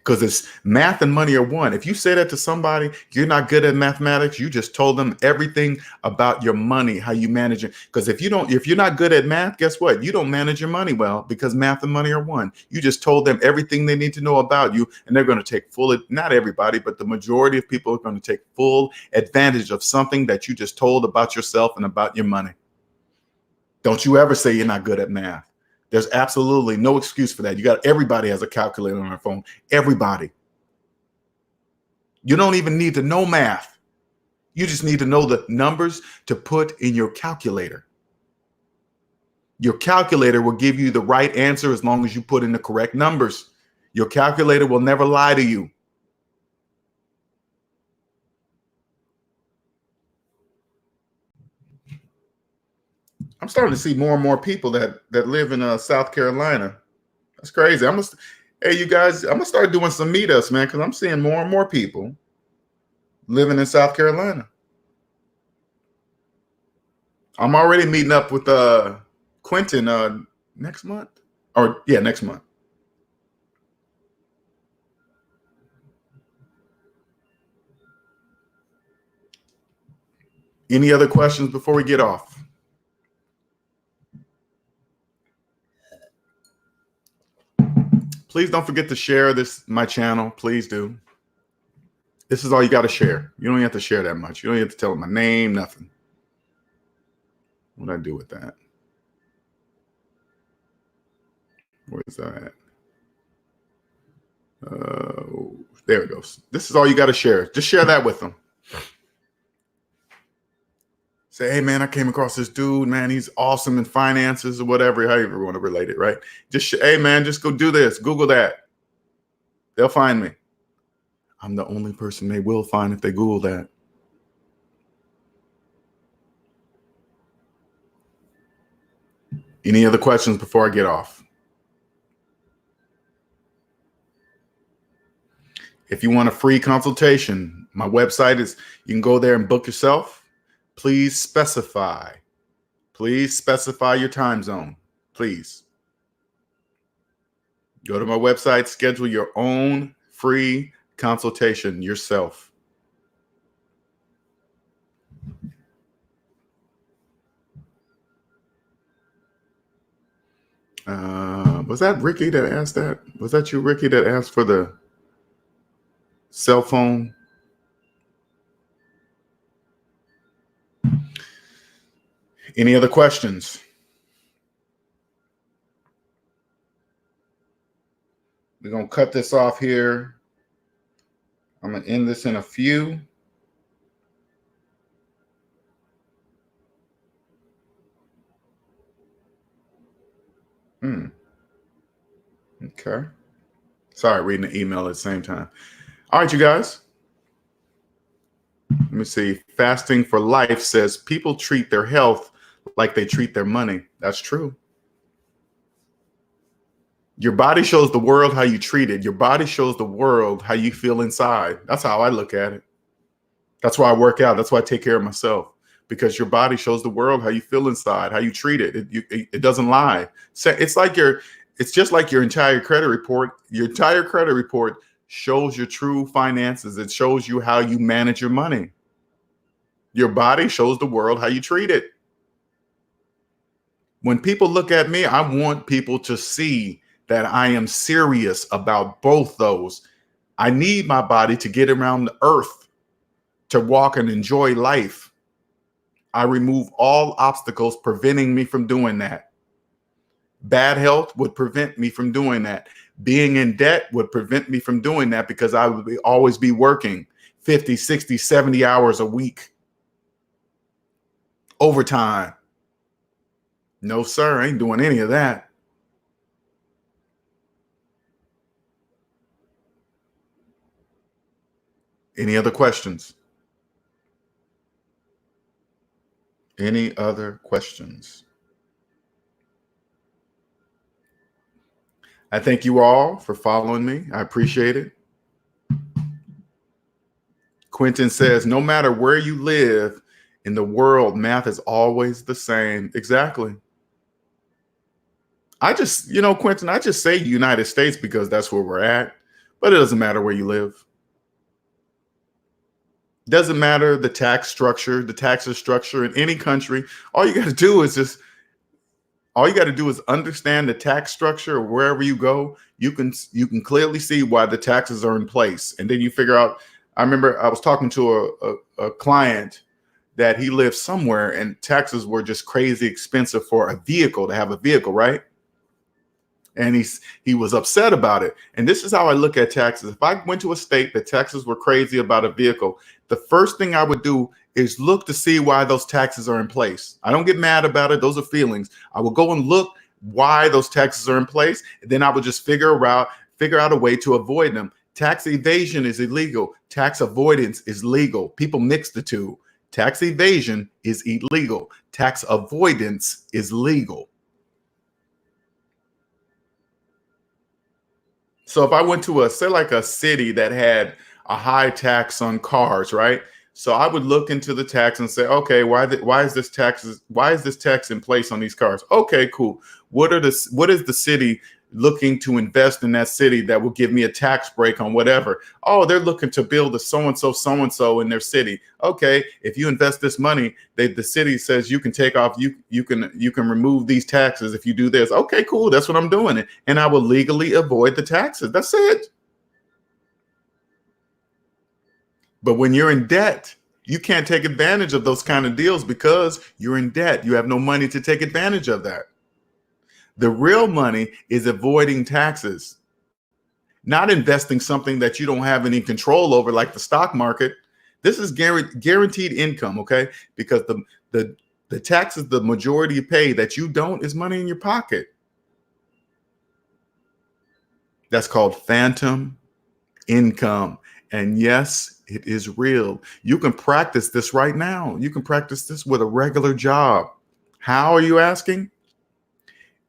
Because it's math and money are one. If you say that to somebody, you're not good at mathematics, you just told them everything about your money, how you manage it. Because if you're not good at math, guess what? You don't manage your money well, because math and money are one. You just told them everything they need to know about you, and they're going to take not everybody, but the majority of people are going to take full advantage of something that you just told about yourself and about your money. Don't you ever say you're not good at math. There's absolutely no excuse for that. Everybody has a calculator on their phone. Everybody. You don't even need to know math. You just need to know the numbers to put in your calculator. Your calculator will give you the right answer as long as you put in the correct numbers. Your calculator will never lie to you. I'm starting to see more and more people that live in South Carolina. That's crazy. Hey, you guys, I'm gonna start doing some meetups, man, because I'm seeing more and more people living in South Carolina. I'm already meeting up with Quentin next month. Next month. Any other questions before we get off? Please don't forget to share my channel. Please do. This is all you got to share. You don't have to share that much. You don't have to tell them my name, nothing. What do I do with that? Where's that at? There it goes. This is all you got to share. Just share that with them. Say, hey man, I came across this dude, man. He's awesome in finances or whatever, however you want to relate it, right? Just, hey man, just go do this. Google that. They'll find me. I'm the only person they will find if they Google that. Any other questions before I get off? If you want a free consultation, my website is, you can go there and book yourself. Please specify your time zone, please. Go to my website, schedule your own free consultation yourself. Was that Ricky that asked that? Was that you, Ricky, that asked for the cell phone? Any other questions? We're going to cut this off here. I'm going to end this in a few. Okay. Sorry, reading the email at the same time. All right, you guys. Let me see. Fasting for Life says people treat their health like they treat their money. That's true. Your body shows the world how you treat it. Your body shows the world how you feel inside. That's how I look at it. That's why I work out. That's why I take care of myself, because your body shows the world how you feel inside, how you treat it. It doesn't lie. It's just like your entire credit report. Your entire credit report shows your true finances. It shows you how you manage your money. Your body shows the world how you treat it. When people look at me, I want people to see that I am serious about both those. I need my body to get around the earth, to walk and enjoy life. I remove all obstacles preventing me from doing that. Bad health would prevent me from doing that. Being in debt would prevent me from doing that, because I would always be working 50, 60, 70 hours a week. Overtime. No, sir, I ain't doing any of that. Any other questions? Any other questions? I thank you all for following me. I appreciate it. Quentin says, no matter where you live in the world, math is always the same. Exactly. Quentin, I just say United States because that's where we're at, but it doesn't matter where you live. Doesn't matter the tax structure, the taxes structure in any country. All you got to do is understand the tax structure wherever you go. You can clearly see why the taxes are in place. And then you figure out, I remember I was talking to a client that he lived somewhere and taxes were just crazy expensive for a vehicle, to have a vehicle, right? And he was upset about it. And this is how I look at taxes. If I went to a state that taxes were crazy about a vehicle, the first thing I would do is look to see why those taxes are in place. I don't get mad about it. Those are feelings. I will go and look why those taxes are in place. And then I would just figure out a way to avoid them. Tax evasion is illegal. Tax avoidance is legal. People mix the two. Tax evasion is illegal. Tax avoidance is legal. So if I went to a city that had a high tax on cars, right? So I would look into the tax and say, okay, why is this tax in place on these cars? Okay, cool. What is the city looking to invest in that city that will give me a tax break on whatever? Oh, they're looking to build a so-and-so in their city. Okay, if you invest this money, the city says you can take off, you can remove these taxes if you do this. Okay, cool. That's what I'm doing. And I will legally avoid the taxes. That's it. But when you're in debt, you can't take advantage of those kind of deals because you're in debt. You have no money to take advantage of that. The real money is avoiding taxes, not investing something that you don't have any control over, like the stock market. This is guaranteed income, okay? Because the taxes the majority pay that you don't is money in your pocket. That's called phantom income. And yes, it is real. You can practice this right now. You can practice this with a regular job. How are you asking?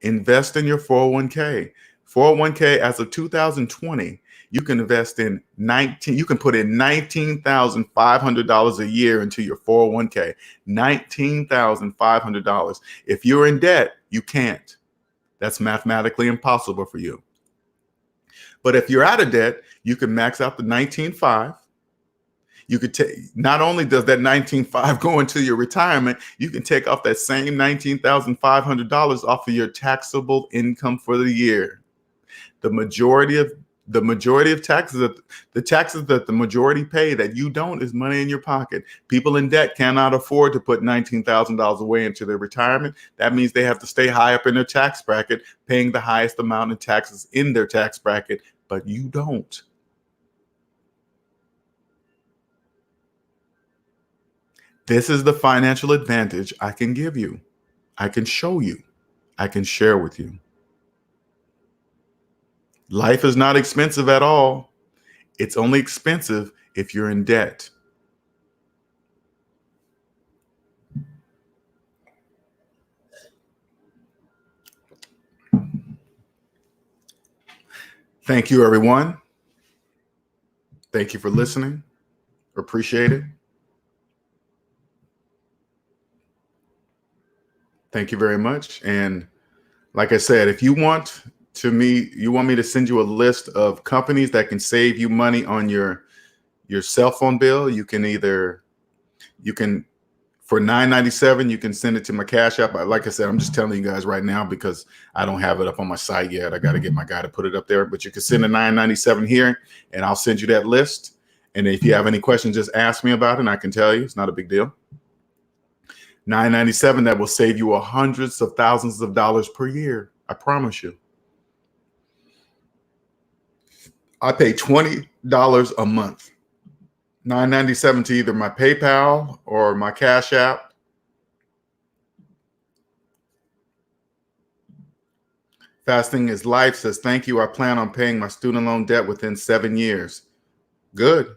Invest in your 401k. 401k as of 2020, you can invest in you can put in $19,500 a year into your 401k. $19,500. If you're in debt, you can't. That's mathematically impossible for you. But if you're out of debt, you can max out the 19.5. You could take, not only does that 19.5 go into your retirement, you can take off that same $19,500 off of your taxable income for the year. The majority of taxes, the taxes that the majority pay that you don't, is money in your pocket. People in debt cannot afford to put $19,000 away into their retirement. That means they have to stay high up in their tax bracket, paying the highest amount in taxes in their tax bracket, but you don't. This is the financial advantage I can give you. I can show you. I can share with you. Life is not expensive at all. It's only expensive if you're in debt. Thank you, everyone. Thank you for listening. Appreciate it. Thank you very much. And like I said, if you want me to send you a list of companies that can save you money on your cell phone bill, you can for $9.97, you can send it to my Cash App. Like I said, I'm just telling you guys right now because I don't have it up on my site yet. I got to get my guy to put it up there. But you can send a $9.97 here, and I'll send you that list. And if you have any questions, just ask me about it, and I can tell you. It's not a big deal. $9.97, that will save you hundreds of thousands of dollars per year. I promise you. I pay $20 a month. $9.97 to either my PayPal or my Cash App. Fasting is Life says, thank you. I plan on paying my student loan debt within 7 years. Good.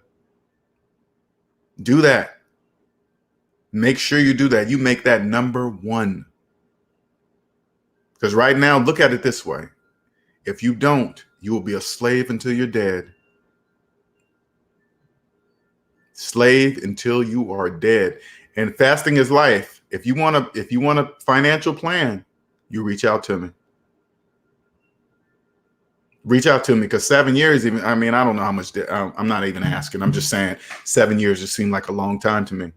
Do that. Make sure you do that. You make that number one. Because right now, look at it this way. If you don't, you will be a slave until you're dead. Slave until you are dead. And fasting is life. If you want a financial plan, you reach out to me. Reach out to me, because 7 years, I don't know how much I'm not even asking. I'm just saying 7 years just seemed like a long time to me.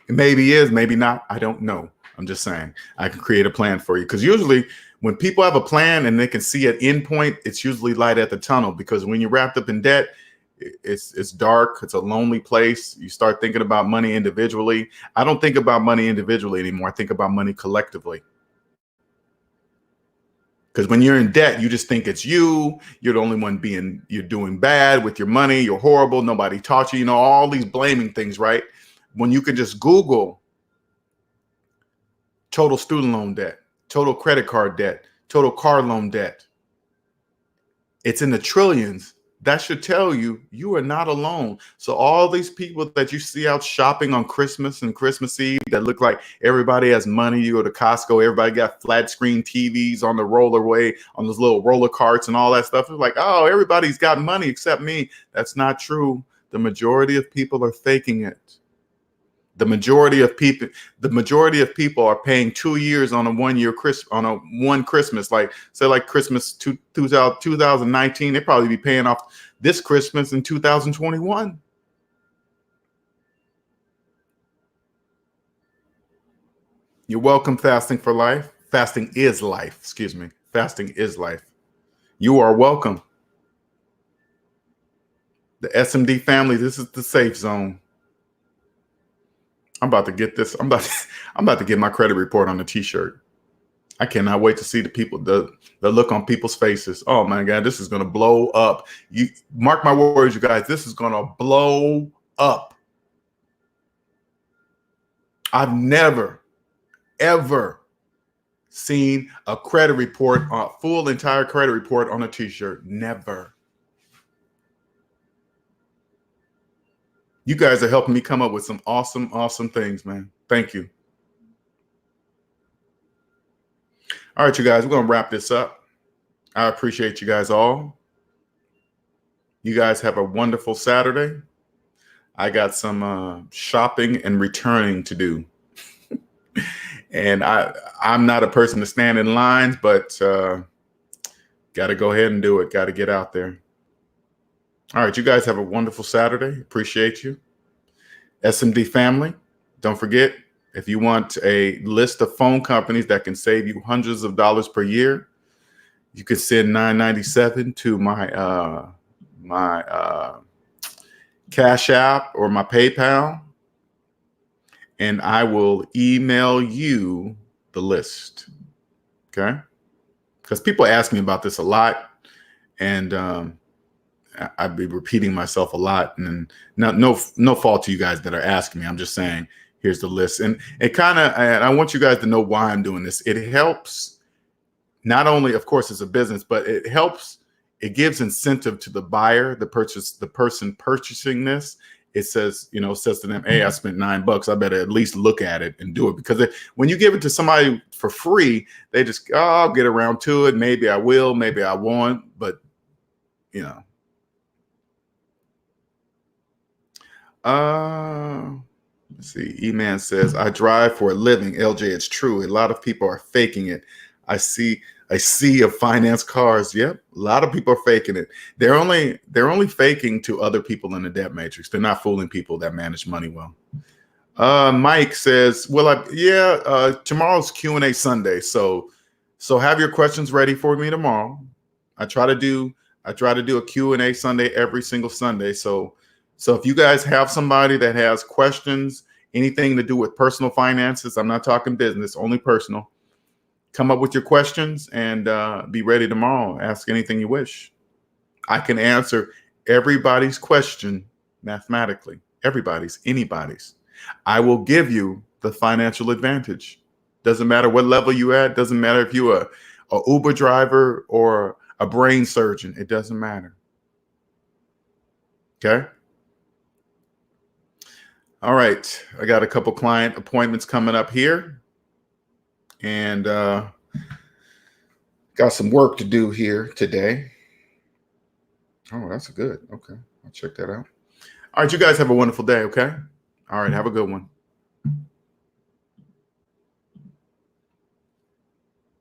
It maybe is, maybe not. I don't know. I'm just saying I can create a plan for you, because usually when people have a plan and they can see an end point, it's usually light at the tunnel. Because when you're wrapped up in debt, it's dark. It's a lonely place. You start thinking about money individually. I don't think about money individually anymore. I think about money collectively. Because when you're in debt, you just think it's you. You're the only one you're doing bad with your money. You're horrible. Nobody taught you, all these blaming things, right? When you can just Google total student loan debt, total credit card debt, total car loan debt, it's in the trillions. That should tell you you are not alone. So all these people that you see out shopping on Christmas and Christmas Eve that look like everybody has money, you go to Costco, everybody got flat screen TVs on the rollerway, on those little roller carts and all that stuff. It's like, oh, everybody's got money except me. That's not true. The majority of people are faking it. The majority of people are paying 2 years on one Christmas, like Christmas 2019. They probably be paying off this Christmas in 2021. You're welcome, Fasting for Life. Fasting is life. Excuse me. Fasting is life. You are welcome. The SMD family, this is the safe zone. I'm about to get this. I'm about to get my credit report on a t-shirt. I cannot wait to see the look on people's faces. Oh my God, this is going to blow up. You mark my words, you guys, this is going to blow up. I've never, ever seen a credit report, a full entire credit report on a t-shirt. Never. You guys are helping me come up with some awesome things, man. Thank you. All right, you guys, we're going to wrap this up. I appreciate you guys all. You guys have a wonderful Saturday. I got some shopping and returning to do. And I'm not a person to stand in lines, but got to go ahead and do it. Got to get out there. All right, you guys have a wonderful Saturday. Appreciate you. SMD family, don't forget, if you want a list of phone companies that can save you hundreds of dollars per year, you can send $9.97 to my Cash App or my PayPal, and I will email you the list. Okay? Because people ask me about this a lot, and I'd be repeating myself a lot, and no fault to you guys that are asking me. I'm just saying, here's the list. And it kind of, and I want you guys to know why I'm doing this. It helps, not only, of course, as a business, but it helps, it gives incentive to the buyer, the person purchasing this. It says, says to them, hey, I spent $9. I better at least look at it and do it. Because when you give it to somebody for free, they just, oh, I'll get around to it. Maybe I will, maybe I won't. But, let's see. E-Man says, I drive for a living. LJ, it's true. A lot of people are faking it. I see of finance cars. Yep. A lot of people are faking it. They're only faking to other people in the debt matrix. They're not fooling people that manage money well. Mike says, well, tomorrow's Q&A Sunday. So have your questions ready for me tomorrow. I try to do a Q&A Sunday every single Sunday. So if you guys have somebody that has questions, anything to do with personal finances, I'm not talking business, only personal, come up with your questions and be ready tomorrow. Ask anything you wish. I can answer everybody's question mathematically. Everybody's, anybody's. I will give you the financial advantage. Doesn't matter what level you at. Doesn't matter if you're a Uber driver or a brain surgeon. It doesn't matter. Okay. All right. I got a couple client appointments coming up here, and got some work to do here today. Oh, that's good. Okay. I'll check that out. All right. You guys have a wonderful day. Okay. All right. Have a good one.